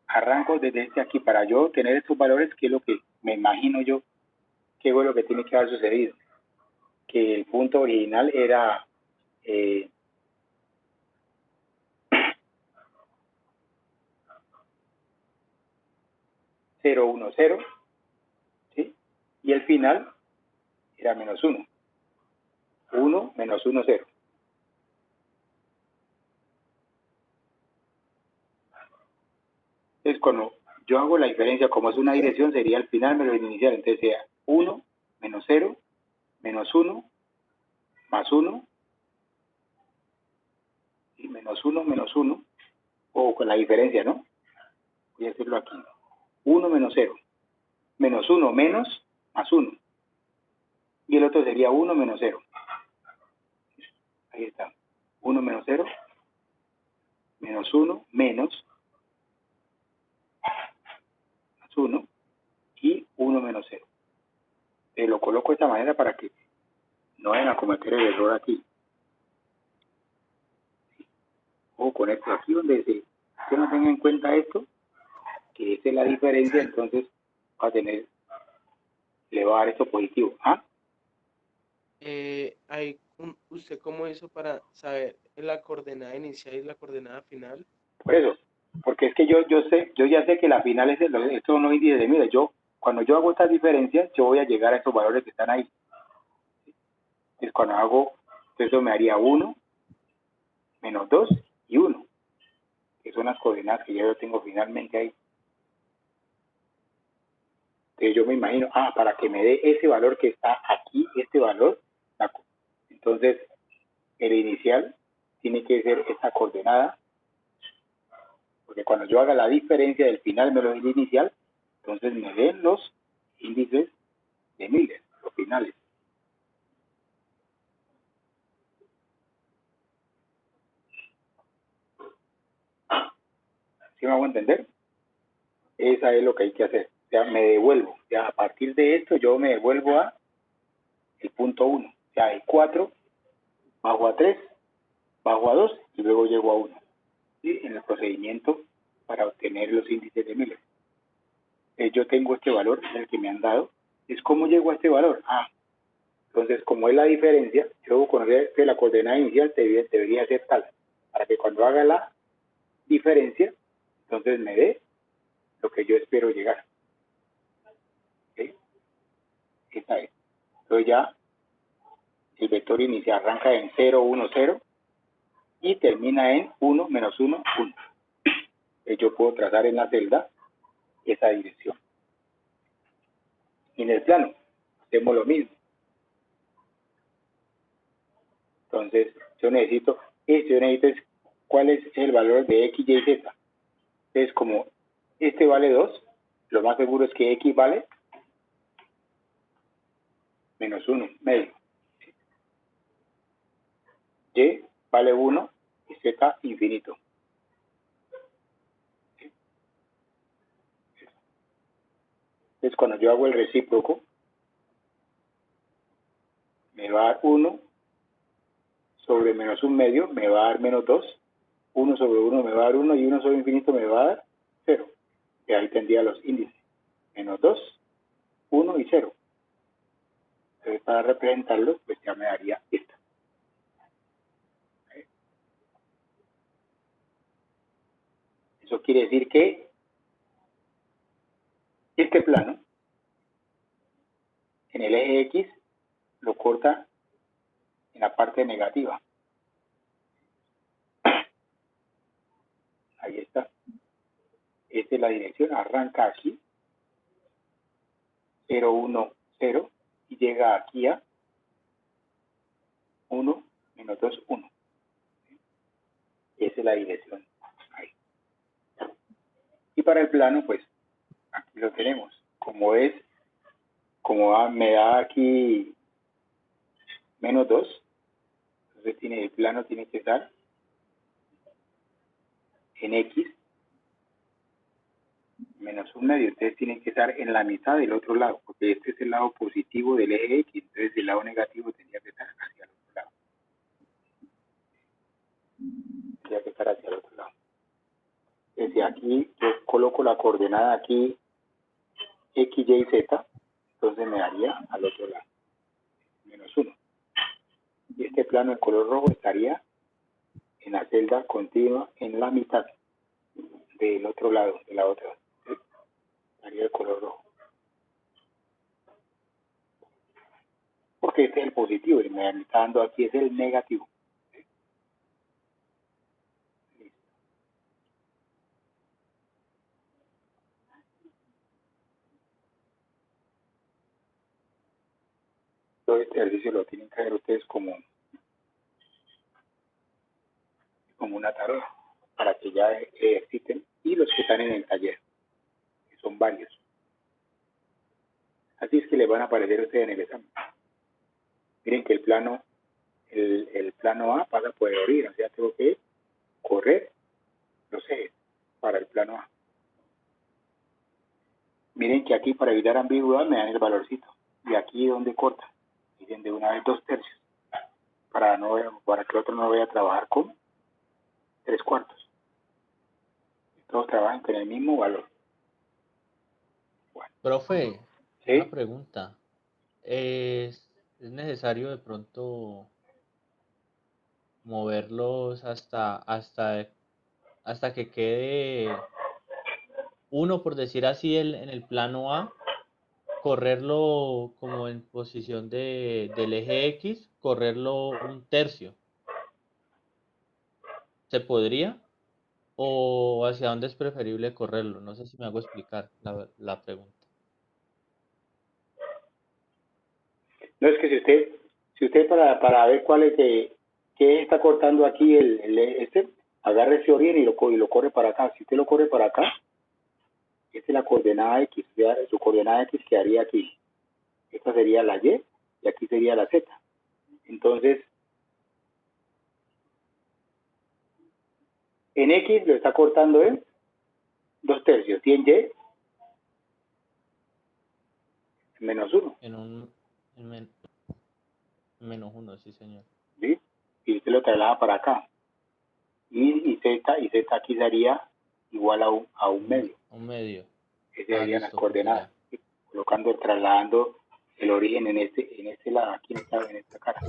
A: arranco desde este aquí para yo tener estos valores, que es lo que me imagino yo que es lo que tiene que haber sucedido. Que el punto original era 0, 1, 0, ¿sí? Y el final era menos 1. 1, menos 1, 0. Entonces, cuando yo hago la diferencia, como es una dirección, sería el final menos el inicial. Entonces, sería 1, menos 0, menos 1, más 1, y menos 1, menos 1, o con la diferencia, ¿no? Voy a hacerlo aquí. 1 menos 0, menos 1 menos, más 1. Y el otro sería 1 menos 0. Ahí está. 1 menos 0, menos 1, menos, más 1, y 1 menos 0. Lo coloco de esta manera para que no vayan a cometer el error aquí. O con esto aquí donde usted no tenga en cuenta esto, que esa es la diferencia, entonces va a tener, le va a dar esto positivo. ¿Ah?
C: ¿Usted cómo hizo para saber la coordenada inicial y la coordenada final?
A: Por eso, porque es que yo ya sé que la final es estos son los índices de Miller. Cuando yo hago estas diferencias, yo voy a llegar a estos valores que están ahí. Entonces cuando hago, eso me haría 1, menos 2 y 1, que son las coordenadas que ya yo tengo finalmente ahí. Entonces yo me imagino, para que me dé ese valor que está aquí, este valor, entonces el inicial tiene que ser esta coordenada, porque cuando yo haga la diferencia del final menos el inicial, entonces me den los índices de Miller, los finales. ¿Sí me hago entender? Esa es lo que hay que hacer. O sea, me devuelvo. O sea, a partir de esto yo me devuelvo a el punto 1. O sea, el 4, bajo a 3, bajo a 2 y luego llego a 1. ¿Sí? En el procedimiento para obtener los índices de Miller. Yo tengo este valor, el que me han dado. ¿Es cómo llego a este valor? Entonces, como es la diferencia, yo debo conocer que la coordenada inicial debería ser tal, para que cuando haga la diferencia, entonces me dé lo que yo espero llegar. ¿Sí? Esta es. Entonces ya el vector inicial arranca en 0, 1, 0 y termina en 1, menos 1, 1. Yo puedo trazar en la celda esa dirección. Y en el plano hacemos lo mismo. Entonces yo necesito cuál es el valor de x, y, z. Entonces como este vale 2, lo más seguro es que x vale menos 1 medio. Y vale 1 y z infinito. Entonces cuando yo hago el recíproco, me va a dar 1 sobre menos 1 medio, me va a dar menos 2. 1 sobre 1 me va a dar 1 y 1 sobre infinito me va a dar 0. Y ahí tendría los índices. Menos 2, 1 y 0. Entonces para representarlos, pues ya me daría esta. Eso quiere decir que este plano, en el eje X, lo corta en la parte negativa. Ahí está. Esta es la dirección. Arranca aquí. 0, 1, 0. Y llega aquí a 1, menos 2, 1. Esa es la dirección. Ahí. Y para el plano, pues, aquí lo tenemos. Me da aquí menos 2, entonces el plano tiene que estar en X menos 1 medio, entonces tiene que estar en la mitad del otro lado, porque este es el lado positivo del eje X, entonces el lado negativo tendría que estar hacia el otro lado. Tendría que estar hacia el otro lado. Desde aquí yo coloco la coordenada aquí X, Y, Z, entonces me daría al otro lado, menos 1. Y este plano de color rojo estaría en la celda continua en la mitad del otro lado, de la otra. ¿Sí? Estaría el color rojo. Porque este es el positivo y me está dando aquí es el negativo. ¿Sí? Listo. Todo este ejercicio lo tienen que ver ustedes como una tarea para que ya ejerciten, y los que están en el taller, que son varios. Así es que les van a aparecer a ustedes en el examen. Miren que el plano A pasa por el origen, o sea, tengo que correr los ejes para el plano A. Miren que aquí para evitar ambigüedad me dan el valorcito, y aquí donde corta, dicen de una vez 2/3, para que el otro no vaya a trabajar con 3/4. Todos trabajan con el mismo valor. Bueno.
B: Profe,
A: ¿Sí?
B: una pregunta. ¿Es necesario de pronto moverlos hasta que quede uno, por decir así, en el plano A, correrlo como en posición del eje X, correrlo un tercio. ¿Se podría? ¿O hacia dónde es preferible correrlo? No sé si me hago explicar la pregunta.
A: No es que si usted para ver cuál es que está cortando aquí agarre ese origen y lo corre para acá. Si usted lo corre para acá, esta es la coordenada X, su coordenada X quedaría aquí. Esta sería la Y y aquí sería la Z. Entonces, en X lo está cortando en 2 tercios y en Y en -1.
B: En -1, sí, señor.
A: ¿Sí? Y usted lo traslada para acá. Y Z aquí sería igual a un medio.
B: Un medio.
A: Esas serían las
B: Listo, profe,
A: coordenadas.
B: ya.
A: Trasladando el origen en este lado, aquí en esta cara.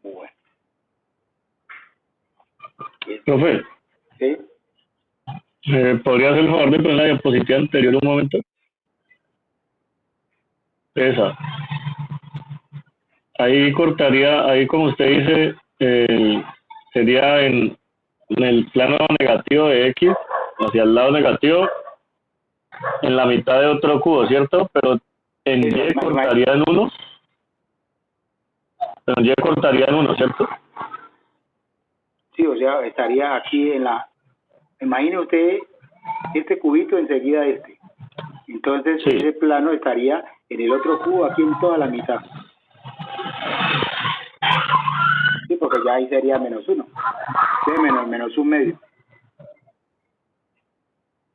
A: Bueno.
E: Profe,
A: ¿Sí?
E: ¿podría hacer el favor de poner la diapositiva anterior un momento? Esa. Ahí cortaría, ahí como usted dice, sería en el plano negativo de X, hacia el lado negativo, en la mitad de otro cubo, ¿cierto? Pero en Y cortaría en 1. Pero en Y cortaría en 1, ¿cierto?
A: Sí, o sea, estaría aquí imagine usted este cubito enseguida este. Entonces,
E: Sí.
A: ese plano estaría en el otro cubo aquí en toda la mitad. Sí, porque ya ahí sería -1. Sí, menos un medio.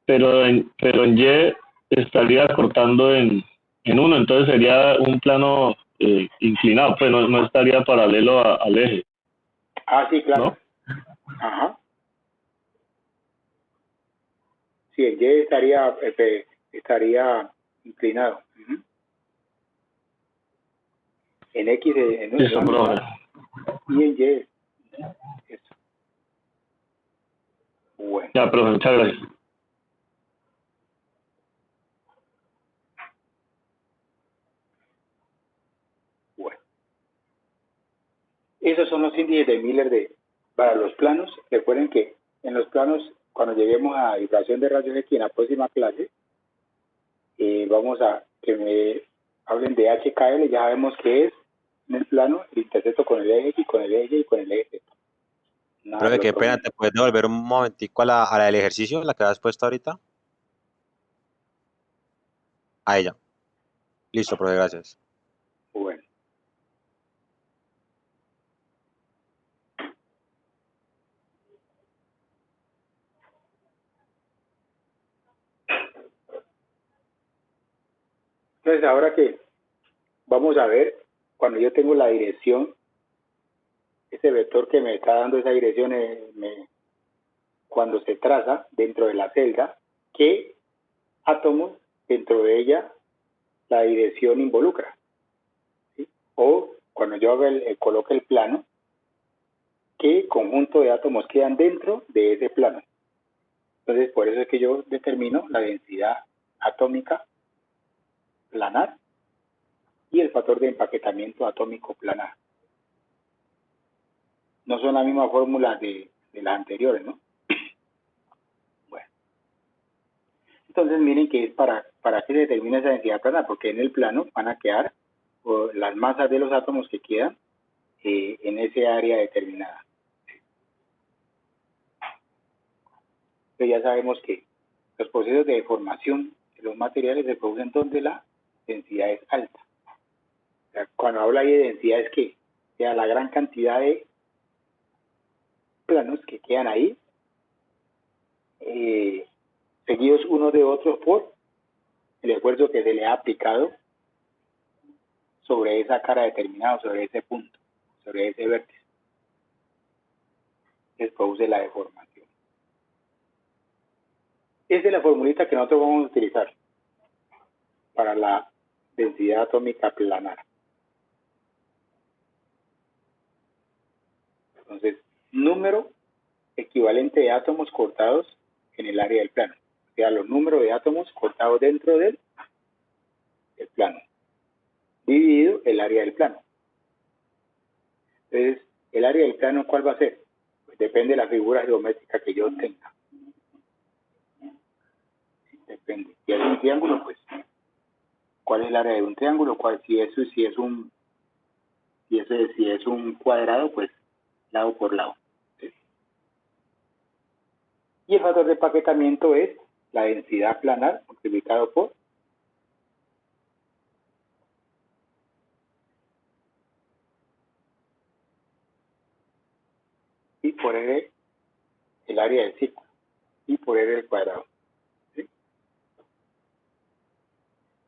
E: Pero en Y estaría cortando en 1, entonces sería un plano inclinado, pues no estaría paralelo al eje.
A: Ah, sí, claro.
E: ¿No?
A: Ajá. Sí, el Y estaría inclinado. Uh-huh. En X,
E: Listo, profe.
A: y en Y. Eso. Bueno.
E: Ya, profe, muchas gracias.
A: Bueno. Esos son los índices de Miller para los planos. Recuerden que en los planos, cuando lleguemos a difracción de rayos X en la próxima clase, vamos a que me hablen de HKL. Ya sabemos qué es en el plano el intercepto con el eje X, con el eje Y y con el eje Z.
D: Profe, qué pena, ¿te puedes devolver un momentico a la del ejercicio, la que has puesto ahorita? A ella. Listo, profe, gracias.
A: Bueno. Entonces, ahora que vamos a ver, cuando yo tengo la dirección, ese vector que me está dando esa dirección, cuando se traza dentro de la celda, ¿qué átomos dentro de ella la dirección involucra? ¿Sí? O cuando yo coloque el plano, ¿qué conjunto de átomos quedan dentro de ese plano? Entonces, por eso es que yo determino la densidad atómica planar y el factor de empaquetamiento atómico planar. No son la misma fórmula de las anteriores, ¿no? Bueno. Entonces, miren que es para que se determine esa densidad planar, porque en el plano van a quedar las masas de los átomos que quedan en ese área determinada. Pero ya sabemos que los procesos de deformación de los materiales se producen donde la densidad es alta. O sea, cuando habla ahí de densidad es que sea la gran cantidad de planos que quedan ahí, seguidos unos de otros por el esfuerzo que se le ha aplicado sobre esa cara determinada, sobre ese punto, sobre ese vértice. Se produce la deformación. Esa es la formulita que nosotros vamos a utilizar para la densidad atómica planar. Entonces, número equivalente de átomos cortados en el área del plano. O sea, los números de átomos cortados dentro del del plano, dividido el área del plano. Entonces, el área del plano, ¿cuál va a ser? Pues depende de la figura geométrica que yo tenga. Depende. Si es un triángulo, pues, ¿cuál es el área de un triángulo? Si es un cuadrado, pues, lado por lado. ¿Sí? Y el factor de empaquetamiento es la densidad planar multiplicado por y por R el área del círculo y por R el cuadrado. ¿Sí?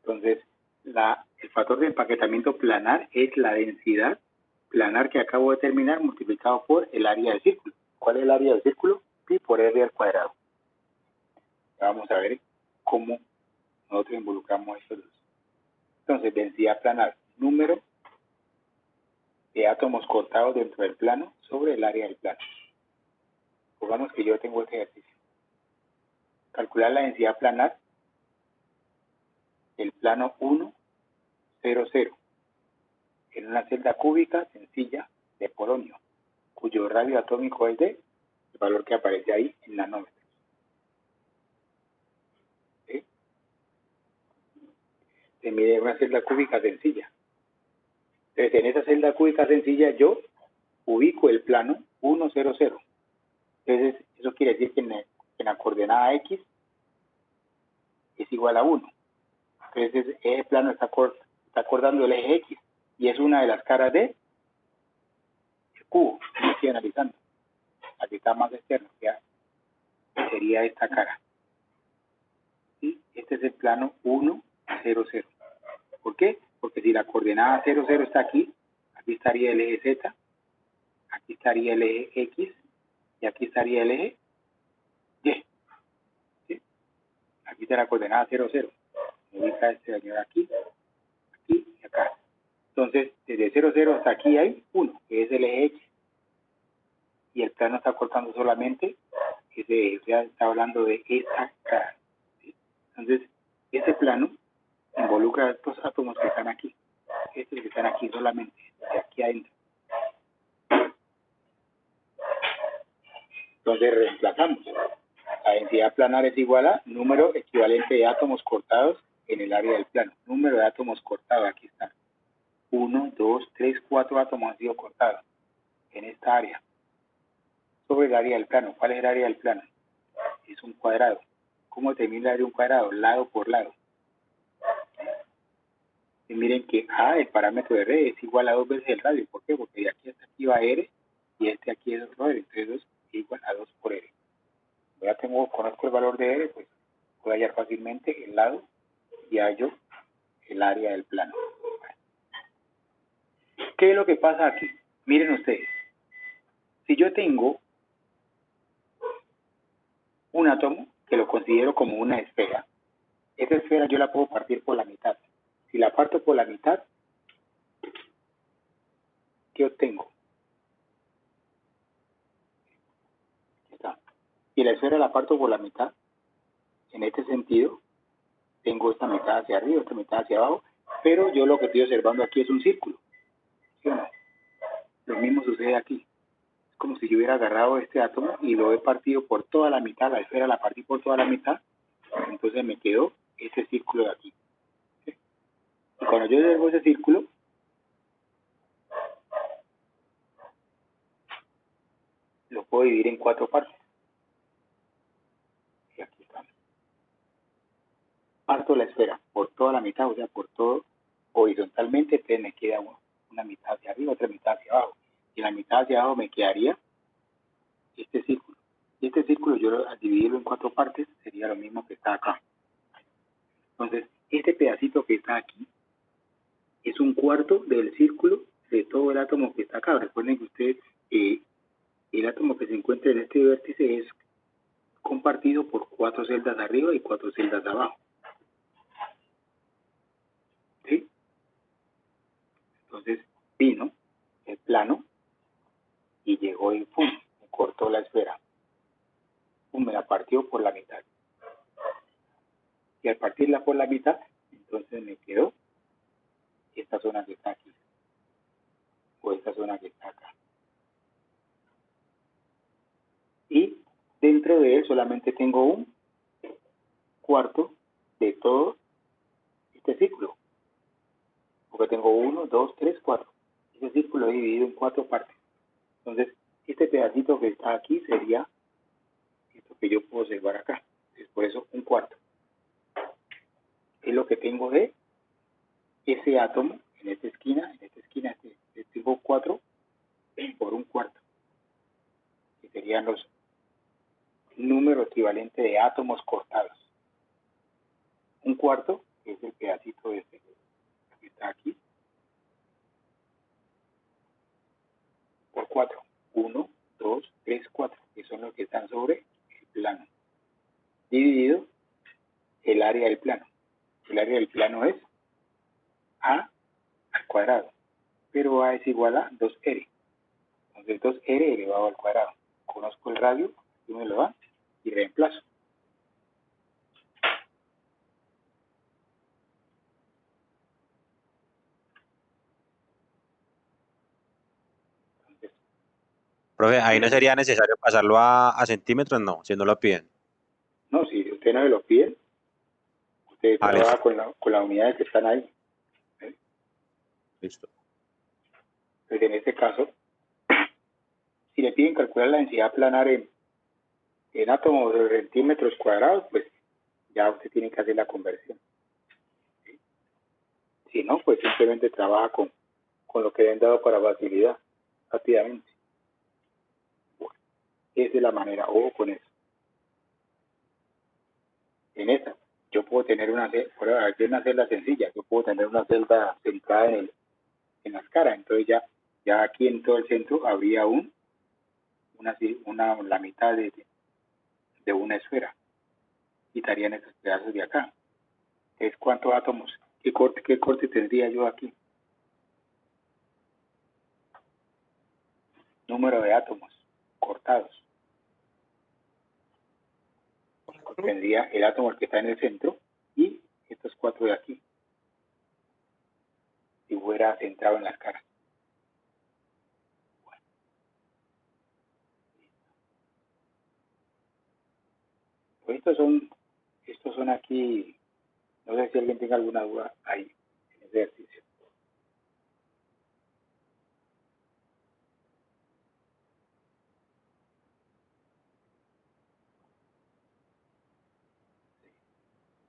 A: Entonces, el factor de empaquetamiento planar es la densidad planar que acabo de determinar multiplicado por el área del círculo. ¿Cuál es el área del círculo? Pi por R al cuadrado. Vamos a ver cómo nosotros involucramos estos dos. Entonces, densidad planar, número de átomos cortados dentro del plano sobre el área del plano. Supongamos que yo tengo este ejercicio. Calcular la densidad planar del plano 1, 0, 0 en una celda cúbica sencilla de polonio, cuyo radio atómico es de el valor que aparece ahí en nanómetros. ¿Sí? Se mide una celda cúbica sencilla. Entonces, en esa celda cúbica sencilla yo ubico el plano 1, 0, 0. Entonces, eso quiere decir que en la coordenada X es igual a 1. Entonces, ese plano está acordando el eje X y es una de las caras de el cubo que estoy analizando. Aquí está más externo, ya sería esta cara. ¿Sí? Este es el plano 1, 0, 0. ¿Por qué? Porque si la coordenada 0, 0 está aquí, aquí estaría el eje Z, aquí estaría el eje X y aquí estaría el eje Y. ¿Sí? Aquí está la coordenada 0, 0. Me ubica este señor aquí, aquí y acá. Entonces, desde 0, 0 hasta aquí hay 1, que es el eje X. Y el plano está cortando solamente ese eje, o sea, está hablando de esta cara. ¿Sí? Entonces, ese plano involucra a estos átomos que están aquí. Estos que están aquí solamente, de aquí adentro. Entonces, reemplazamos. La densidad planar es igual a número equivalente de átomos cortados en el área del plano. Número de átomos cortados, aquí está. 1, 2, 3, 4 átomos han sido cortados en esta área. Sobre el área del plano. ¿Cuál es el área del plano? Es un cuadrado. ¿Cómo determina el área de un cuadrado? Lado por lado. Y miren que A, el parámetro de R, es igual a 2 veces el radio. ¿Por qué? Porque de aquí hasta aquí va R y este aquí es otro R. Entonces 2 es igual a 2 por R. Ya conozco el valor de R, pues puedo hallar fácilmente el lado y hallo el área del plano. ¿Qué es lo que pasa aquí? Miren ustedes. Si yo tengo un átomo que lo considero como una esfera, esa esfera yo la puedo partir por la mitad. Si la parto por la mitad, ¿qué obtengo? Aquí está. Si la esfera la parto por la mitad, en este sentido, tengo esta mitad hacia arriba, esta mitad hacia abajo, pero yo lo que estoy observando aquí es un círculo. ¿Sí o no? Lo mismo sucede aquí. Es como si yo hubiera agarrado este átomo y lo he partido por toda la mitad, la esfera la partí por toda la mitad, entonces me quedó ese círculo de aquí. ¿Sí? Y cuando yo observo ese círculo, lo puedo dividir en 4 partes. Y aquí está. Parto la esfera por toda la mitad, o sea, por todo horizontalmente, entonces me queda una mitad hacia arriba, otra mitad hacia abajo. Y en la mitad hacia abajo me quedaría este círculo. Y este círculo yo al dividirlo en 4 partes sería lo mismo que está acá. Entonces, este pedacito que está aquí es un cuarto del círculo de todo el átomo que está acá. Recuerden que ustedes, el átomo que se encuentra en este vértice es compartido por 4 celdas arriba y 4 celdas abajo. ¿Sí? Entonces, vino el plano y llegó y ¡pum! Me cortó la esfera. ¡Pum! Me la partió por la mitad. Y al partirla por la mitad, Entonces me quedó esta zona que está aquí, o esta zona que está acá. Y dentro de él solamente tengo un cuarto de todo este círculo, porque tengo 1, 2, 3, 4. Ese círculo es dividido en 4 partes. Entonces, este pedacito que está aquí sería esto que yo puedo observar acá. Entonces, por eso un cuarto. Es lo que tengo de ese átomo en esta esquina, tengo 4 por un cuarto, que serían los números equivalentes de átomos cortados. Un cuarto, que es el pedacito este que está aquí, por 4. 1, 2, 3, 4, que son los que están sobre el plano. Dividido el área del plano. El área del plano es A al cuadrado, pero A es igual a 2R. Entonces 2R elevado al cuadrado. Conozco el radio, aquí me lo da, y reemplazo. Entonces,
D: Profe, ahí no sería necesario pasarlo a centímetros, no, si no lo piden.
A: no, si usted no se lo pide, usted
D: Ah,
A: trabaja
D: listo.
A: con las unidades que están ahí.
D: Listo.
A: Entonces, en este caso, si le piden calcular la densidad planar en átomos de centímetros cuadrados, pues ya usted tiene que hacer la conversión. ¿Sí? Si no, pues simplemente trabaja con lo que le han dado para facilidad, rápidamente. Bueno, esa es la manera, ojo con eso. En esta, yo puedo tener una celda sencilla, yo puedo tener una celda centrada en las caras, entonces ya aquí en todo el centro habría la mitad de una esfera, quitarían esos pedazos de acá. Entonces, ¿cuántos átomos? ¿Qué corte tendría yo aquí? Número de átomos cortados. Tendría el átomo que está en el centro y estos 4 de aquí, si fuera centrado en las caras. Bueno. Pues estos son aquí, no sé si alguien tenga alguna duda ahí en ese ejercicio.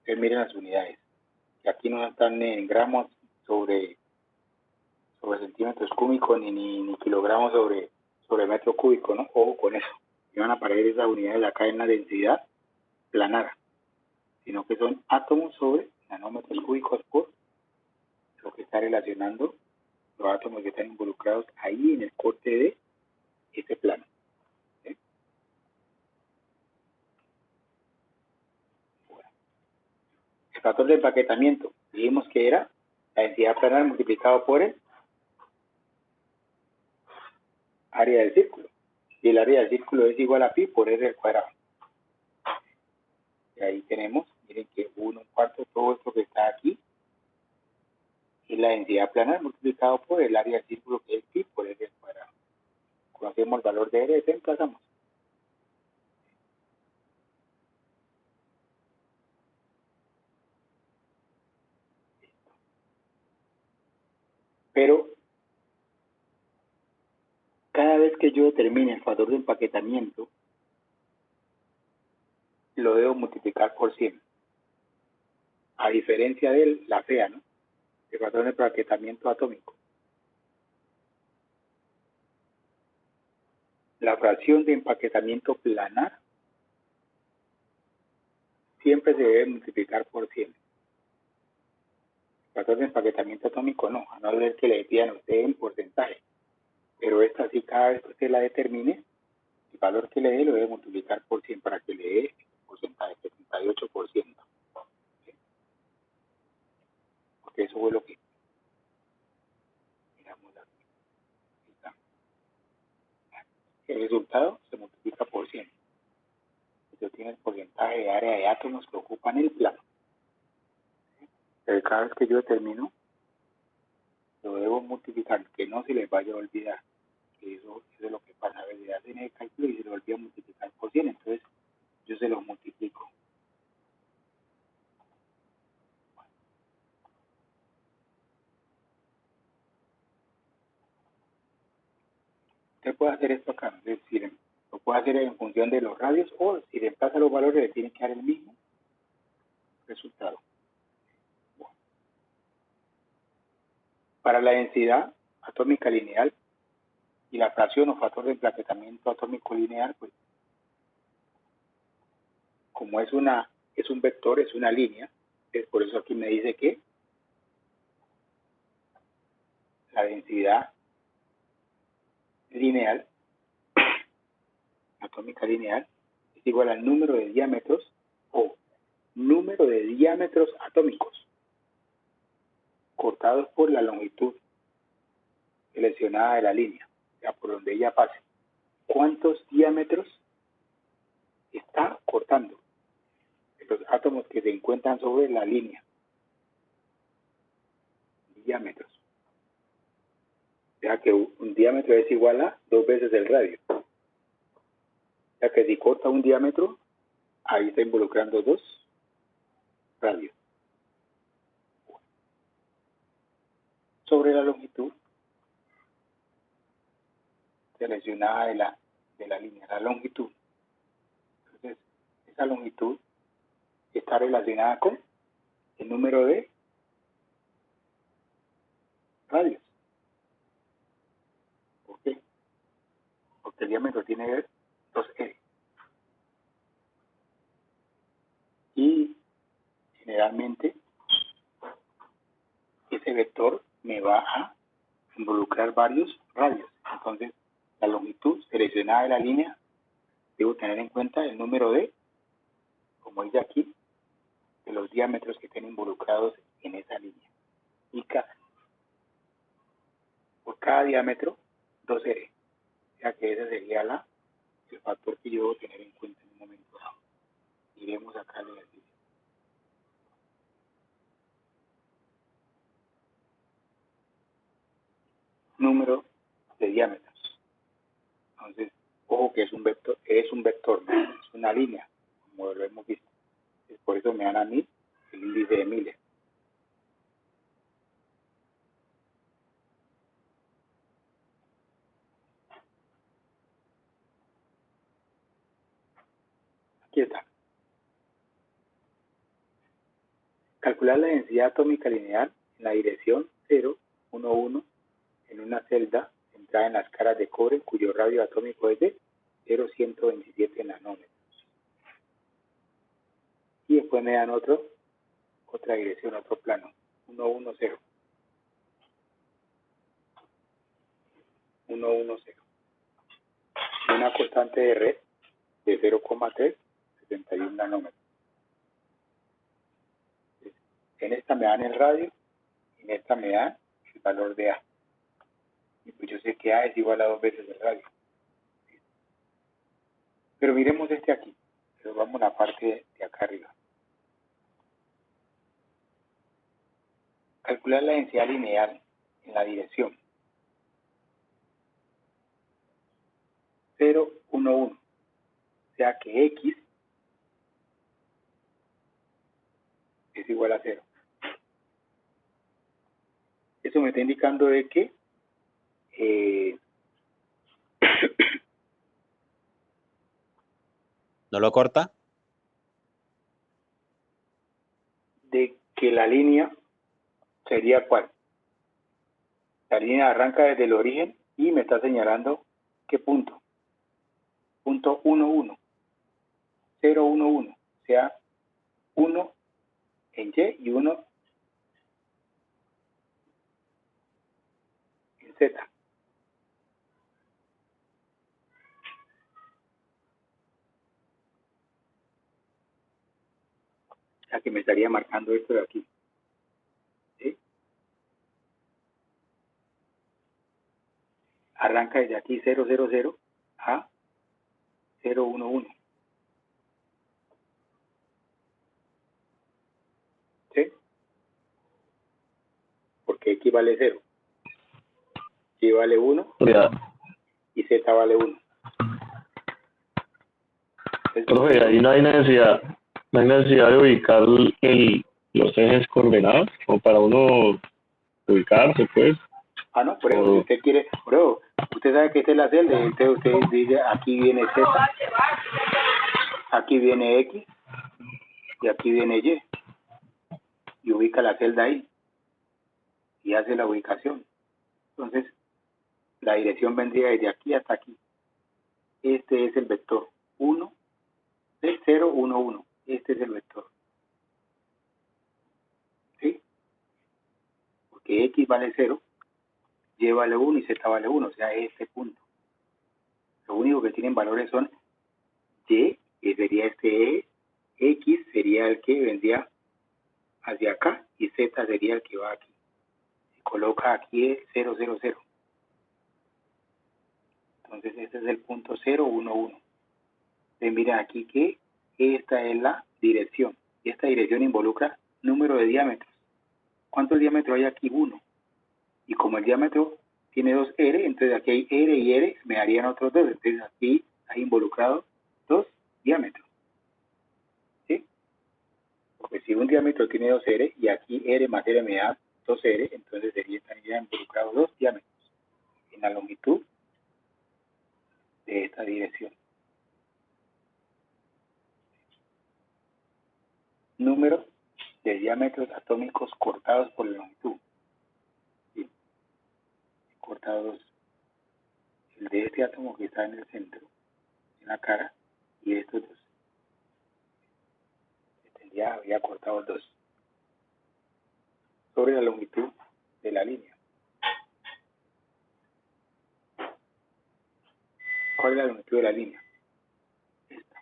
A: Entonces miren las unidades, que aquí no están en gramos sobre centímetros cúbicos ni kilogramos sobre metro cúbico, ¿no? Ojo con eso. Y van a aparecer esas unidades acá en la densidad planar, sino que son átomos sobre nanómetros cúbicos por lo que está relacionando los átomos que están involucrados ahí en el corte de este plano. ¿Sí? Bueno. El factor de empaquetamiento, dijimos que era la densidad planar multiplicado por el área del círculo. Y el área del círculo es igual a pi por r al cuadrado. Y ahí tenemos, miren que 1 cuarto, todo esto que está aquí, es la densidad planar multiplicado por el área del círculo, que es pi por r al cuadrado. Conocemos el valor de r, reemplazamos. Pero cada vez que yo determine el factor de empaquetamiento, lo debo multiplicar por 100. A diferencia de la FEA, ¿no? El factor de empaquetamiento atómico. La fracción de empaquetamiento planar siempre se debe multiplicar por 100. El factor de empaquetamiento atómico no, a no ser que le pidan a usted en porcentaje. Pero esta sí, cada vez que usted la determine, el valor que le dé lo debe multiplicar por 100 para que le dé el porcentaje, 78%. ¿Sí? Porque eso fue lo que miramos aquí. El resultado se multiplica por 100. Usted tiene el porcentaje de área de átomos que ocupan el plano. ¿Sí? Pero cada vez que yo termino, lo debo multiplicar, que no se les vaya a olvidar. Que eso es lo que pasa, a veces hacen el cálculo y se les olvida multiplicar por 100, entonces yo se los multiplico. Usted puede hacer esto acá, es decir, lo puede hacer en función de los radios o si reemplaza los valores le tiene que dar el mismo resultado. Bueno. Para la densidad atómica lineal y la fracción o factor de emplaquetamiento atómico lineal, pues como es un vector, es una línea, es por eso aquí me dice que la densidad lineal, atómica lineal, es igual al número de diámetros o número de diámetros atómicos cortados por la longitud seleccionada de la línea, o sea, por donde ella pase. ¿Cuántos diámetros está cortando los átomos que se encuentran sobre la línea? Diámetros. O sea que un diámetro es igual a 2 veces el radio. O sea que si corta un diámetro, ahí está involucrando 2 radios. Sobre la longitud seleccionada de la línea, la longitud. Entonces, esa longitud está relacionada con el número de radios. ¿Por qué? Porque el diámetro tiene que ver 2R. Y generalmente ese vector me va a involucrar varios radios. Entonces, la longitud seleccionada de la línea, debo tener en cuenta el número de, como dice aquí, de los diámetros que estén involucrados en esa línea. Y por cada diámetro, 2R. O sea que ese sería el factor que yo debo tener en cuenta en un momento dado. Iremos acá al ejercicio. Número de diámetros. Entonces, ojo que es un vector, no es una línea, como lo hemos visto. Por eso me dan a mí el índice de Miller. Aquí está. Calcular la densidad atómica lineal en la dirección 0, 1, 1 en una celda centrada en las caras de cobre cuyo radio atómico es de 0,127 nanómetros. Y después me dan otra dirección, otro plano, 1, 1, 0. 1, 1, 0. Y una constante de red de 0,371 nanómetros. En esta me dan el radio, en esta me dan el valor de A. Y pues yo sé que A es igual a 2 veces el radio. Pero miremos este aquí. Pero vamos a la parte de acá arriba. Calcular la densidad lineal en la dirección 0, 1, 1. O sea que X es igual a 0. Eso me está indicando de que
D: ¿No lo corta?
A: la línea sería ¿cuál? La línea arranca desde el origen y me está señalando ¿qué punto? Punto 1, 1. 0, 1, 1. O sea, 1 en Y y 1 en Z. O sea, que me estaría marcando esto de aquí. ¿Sí? Arranca desde aquí 0, 0, 0 a 0, 1, 1. ¿Sí? X vale 0, Y vale 1
E: Ya.
A: y Z vale 1.
E: Profe, ahí no hay necesidad de ubicar los ejes coordenados, o para uno ubicarse, pues.
A: Ah, no, por ejemplo, si usted quiere, bro, usted sabe que esta es la celda, entonces usted dice, aquí viene Z, aquí viene X, y aquí viene y ubica la celda ahí, y hace la ubicación. Entonces, la dirección vendría desde aquí hasta aquí. Este es el vector 1, 0, 1, 1. Este es el vector. ¿Sí? Porque X vale 0, Y vale 1 y Z vale 1, o sea, este punto. Lo único que tienen valores son Y, que sería este E, X sería el que vendría hacia acá, y Z sería el que va aquí. Se coloca aquí 0, 0, 0. Entonces este es el punto 0, 1, 1. Entonces miren aquí que esta es la dirección. Y esta dirección involucra número de diámetros. ¿Cuántos diámetros hay aquí? 1. Y como el diámetro tiene 2 R, entonces aquí hay R y R, me darían otros 2. Entonces aquí hay involucrado 2 diámetros. ¿Sí? Porque si un diámetro tiene 2 R y aquí R más R me da 2 R, entonces estarían involucrados 2 diámetros en la longitud de esta dirección. Número de diámetros atómicos cortados por la longitud. ¿Sí? Cortados el de este átomo que está en el centro, en la cara, y estos dos. Ya había cortado 2 sobre la longitud de la línea. ¿Cuál es la longitud de la línea? Esta.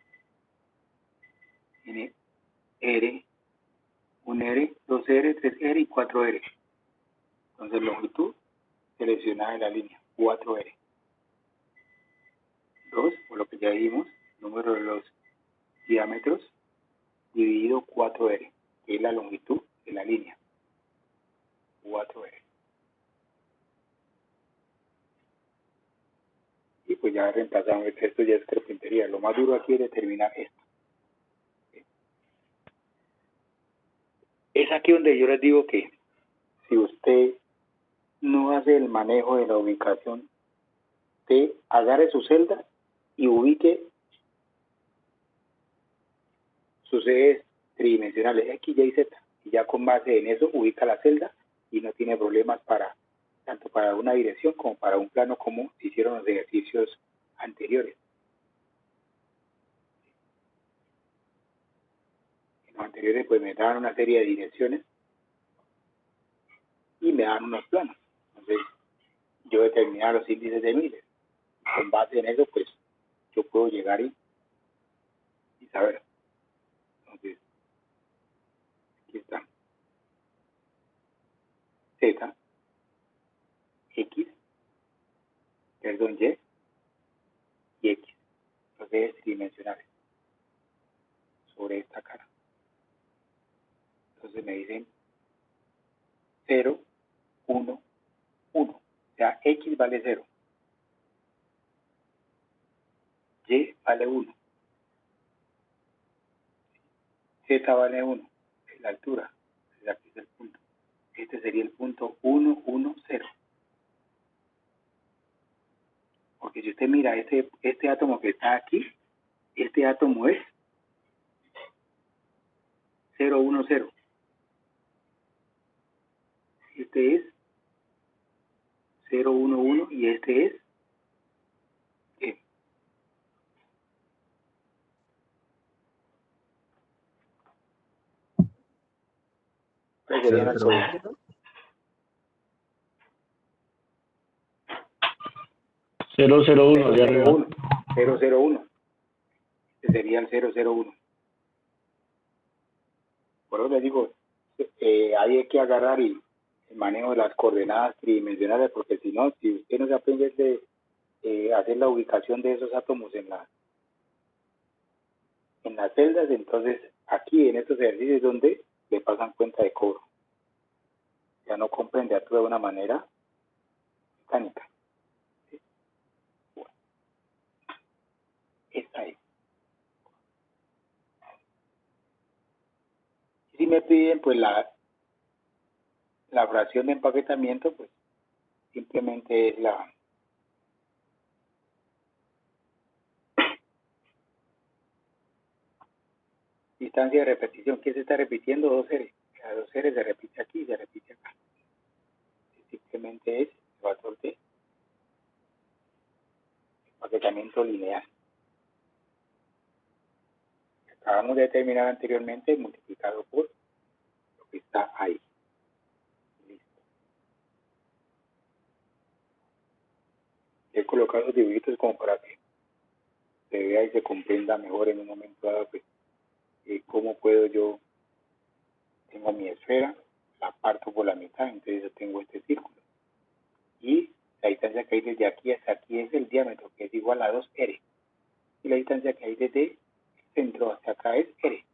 A: Tiene R, 1R, 2R, 3R y 4R. Entonces longitud seleccionada de la línea, 4R. 2, por lo que ya vimos, número de los diámetros dividido 4R, que es la longitud de la línea, 4R. Y pues ya reemplazamos, esto ya es carpintería. Lo más duro aquí es determinar esto. Es aquí donde yo les digo que si usted no hace el manejo de la ubicación, usted agarre su celda y ubique sus ejes tridimensionales X, Y, Z, y ya con base en eso ubica la celda y no tiene problemas tanto para una dirección como para un plano, como hicieron los ejercicios anteriores. En los anteriores pues me daban una serie de direcciones y me daban unos planos. Entonces yo determinaba los índices de miles. Con base en eso pues yo puedo llegar y saber. Entonces aquí está Z, X, perdón, y X, los ejes tridimensionales sobre esta cara. Entonces me dicen 0, 1, 1. O sea, X vale 0. Y vale 1. Z vale 1. Es la altura. Aquí es el punto. Este sería el punto 1, 1, 0. Porque si usted mira este átomo que está aquí, este átomo es 0, 1, 0. Este es 0, 1, 1 y este es ¿qué? ¿Cuáles serían las coordenadas?
E: 001 de arriba.
A: 001. Este sería el 001. Por eso les digo, hay que agarrar el manejo de las coordenadas tridimensionales, porque si no, si usted no se aprende de hacer la ubicación de esos átomos en las celdas, entonces aquí en estos ejercicios es donde le pasan cuenta de cobro. ya no comprende, actúa de una manera mecánica. ¿Sí? Bueno, esta es. Si me piden pues la fracción de empaquetamiento, pues simplemente es la distancia de repetición. ¿Qué se está repitiendo? 2 R. Cada 2 R se repite aquí y se repite acá. Simplemente es el valor de empaquetamiento lineal. Acabamos de determinar anteriormente multiplicado por lo que está ahí. Listo. He colocado los dibujitos como para que se vea y se comprenda mejor en un momento dado pues, cómo puedo yo, tengo mi esfera, la parto por la mitad, entonces yo tengo este círculo. Y la distancia que hay desde aquí hasta aquí es el diámetro, que es igual a 2R. Y la distancia que hay desde el centro hasta acá es R.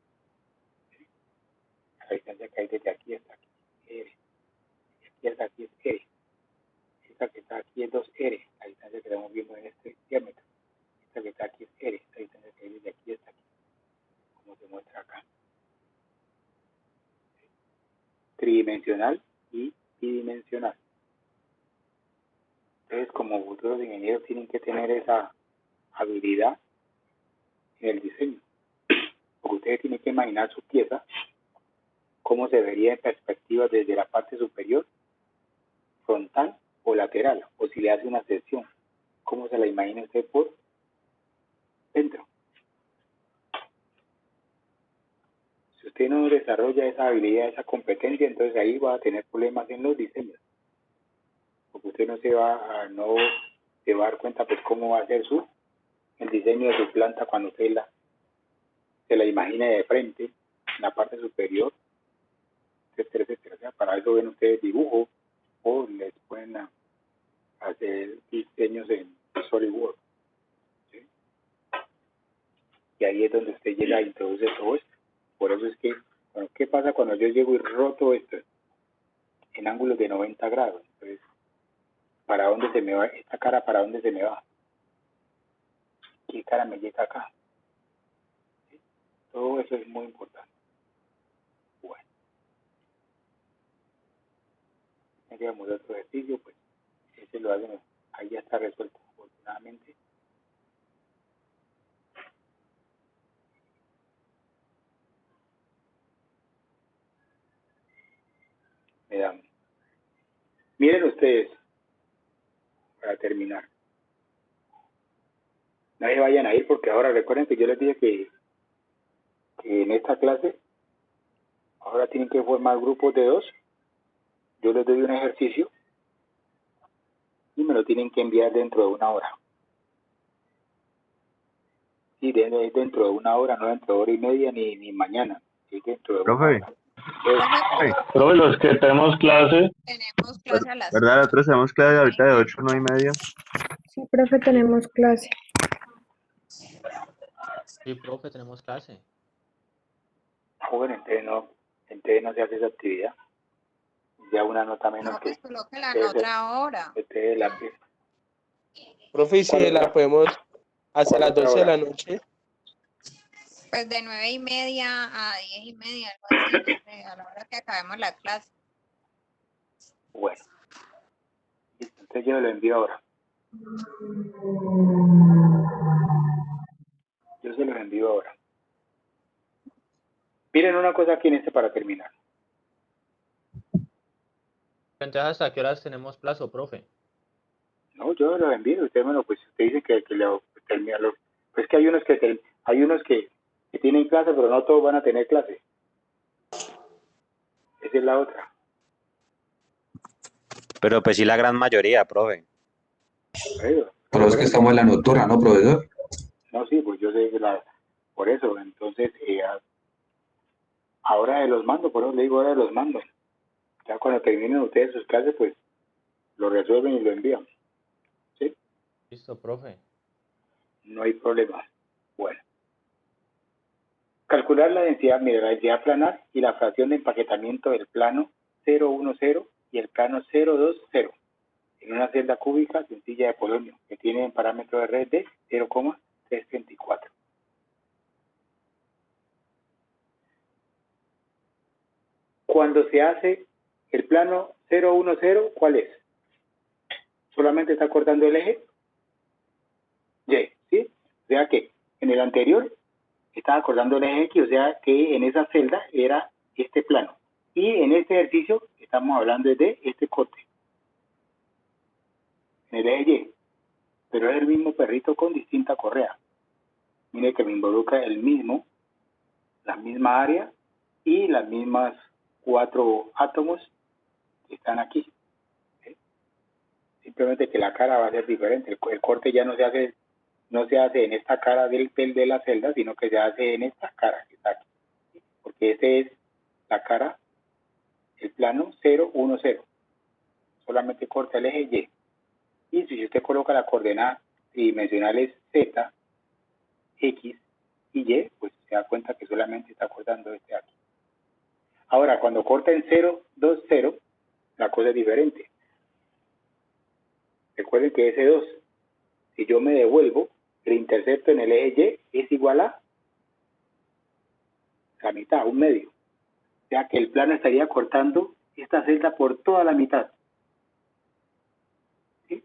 A: La distancia que hay desde aquí hasta aquí es R. Y aquí hasta aquí es R. Esta que está aquí es 2R, la distancia que estamos viendo en este diámetro. Esta que está aquí es R, la distancia que hay desde aquí hasta aquí, como se muestra acá. Tridimensional y bidimensional. Entonces, como futuros ingenieros tienen que tener esa habilidad en el diseño. Porque ustedes tienen que imaginar su pieza, cómo se vería en perspectiva desde la parte superior, frontal o lateral, o si le hace una sección, cómo se la imagina usted por dentro. Si usted no desarrolla esa habilidad, esa competencia, entonces ahí va a tener problemas en los diseños. Porque usted no se va a dar cuenta pues cómo va a ser el diseño de su planta cuando usted se la imagine de frente, en la parte superior, etcétera, etcétera. O sea, para eso ven ustedes dibujo o les pueden hacer diseños en SolidWorks. ¿Sí? Y ahí es donde usted llega a introducir todo esto. Por eso es que, bueno, ¿qué pasa cuando yo llego y roto esto en ángulos de 90 grados? Entonces, ¿para dónde se me va? Esta cara, ¿para dónde se me va? ¿Qué cara me llega acá? ¿Sí? Todo eso es muy importante. Bueno, digamos de otro ejercicio, pues ese lo hacen, ahí ya está resuelto, afortunadamente. Me dan. Miren ustedes, para terminar. No se vayan a ir porque ahora recuerden que yo les dije que en esta clase ahora tienen que formar grupos de 2. Yo les doy un ejercicio y me lo tienen que enviar dentro de 1 hora. Sí, dentro de 1 hora, no dentro de 1 hora y media ni mañana. Sí, dentro de 1
G: Profe,
A: hora. Entonces,
E: Profe, los que tenemos clase,
H: Tenemos clase a las
G: ¿verdad?
H: 8.
G: Nosotros tenemos clase ahorita de 8 a 9:30.
I: Sí, profe, tenemos clase.
B: Sí, profe, tenemos clase.
A: bueno, entonces no se hace esa actividad. Ya una nota menos
H: No,
A: que
H: pues colóquela en
A: ustedes,
H: otra hora.
A: ustedes la que.
C: Profe, ¿y si
A: ¿Cuál
C: la
A: otra?
C: podemos hasta
A: ¿Cuál
C: las
A: otra
C: 12 de
A: hora?
C: la noche?
H: Pues de 9:30 a 10:30, algo así, no sé, a la hora que acabemos la clase.
A: Bueno, listo, entonces yo lo envío ahora. Yo se los envío ahora. Miren una cosa aquí en para terminar.
B: Entonces, ¿hasta qué horas tenemos plazo, profe?
A: No, yo lo envío. Usted pues usted dice que lo termina. Pues que hay unos que tienen clase, pero no todos van a tener clase. Esa es la otra.
D: Pero pues sí la gran mayoría, profe.
J: Pero es que estamos en la nocturna, ¿no, profesor?
A: No, sí, pues yo sé que por eso. Entonces, ahora los mando, por eso le digo ahora los mando. Ya cuando terminen ustedes sus clases, pues lo resuelven y lo envían. ¿Sí?
B: Listo, profe.
A: No hay problema. Bueno. Calcular la densidad, mire, la densidad planar y la fracción de empaquetamiento del plano 010 y el plano 020 en una celda cúbica sencilla de polonio que tiene un parámetro de red de 0,334. Cuando se hace el plano 010, ¿cuál es? Solamente está cortando el eje Y, ¿sí? O sea que en el anterior estaba cortando el eje X, o sea que en esa celda era este plano. Y en este ejercicio estamos hablando de este corte, en el eje Y, pero es el mismo perrito con distinta correa. Mire que me involucra la misma área y las mismas 4 átomos que están aquí. ¿Sí? Simplemente que la cara va a ser diferente. El corte ya no se hace en esta cara de la celda, sino que se hace en esta cara que está aquí. Porque este es la cara, el plano 010. Solamente corta el eje Y. Y si usted coloca la coordenada tridimensionales Z, X y Y, pues se da cuenta que solamente está cortando este aquí. Ahora, cuando corta en 020, la cosa es diferente. Recuerden que ese 2, si yo me devuelvo, el intercepto en el eje Y es igual a la mitad, un medio. O sea que el plano estaría cortando esta celda por toda la mitad. ¿Sí?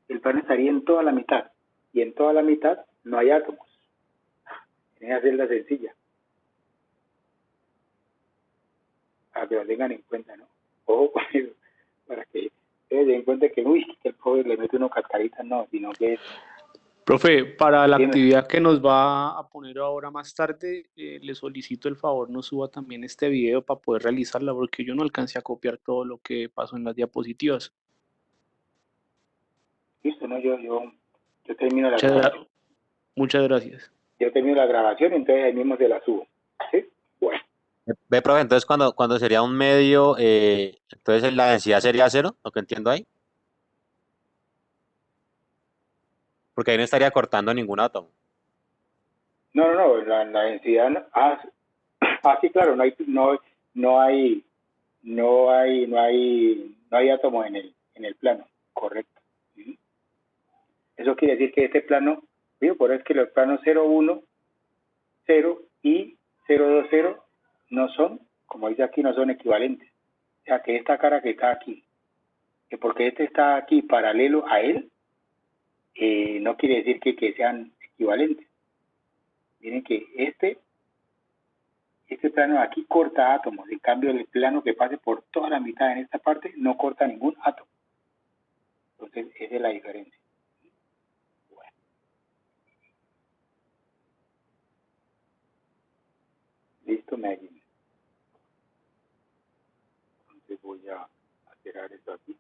A: El plano estaría en toda la mitad. Y en toda la mitad no hay átomos. En esa celda sencilla. Para que lo tengan en cuenta, ¿no? Ojo con eso. Para que se den cuenta que, que el pobre le mete una cascarita, no, sino que es...
F: Profe, para la
A: Dime.
F: actividad que nos va a poner ahora más tarde, le solicito el favor nos suba también este video para poder realizarla, porque yo no alcancé a copiar todo lo que pasó en las diapositivas.
A: Listo, ¿no? Yo termino la grabación.
F: Muchas gracias.
A: Yo termino la grabación, entonces ahí mismo se la subo. ¿Sí? Bueno.
D: Ve, profe, entonces cuando sería un medio, entonces la densidad sería 0, lo que entiendo ahí. Porque ahí no estaría cortando ningún átomo.
A: No, la densidad, sí, claro, no hay átomos en el plano, correcto. ¿Sí? Eso quiere decir que este plano, por eso es que los planos 010 y 020 no son, como dice aquí, no son equivalentes. O sea, que esta cara que está aquí, que porque este está aquí paralelo a él, no quiere decir que sean equivalentes. Miren que este plano de aquí corta átomos, en cambio el plano que pase por toda la mitad en esta parte no corta ningún átomo. Entonces esa es la diferencia. Bueno. Listo, Medellín. Entonces voy a cerrar esto aquí.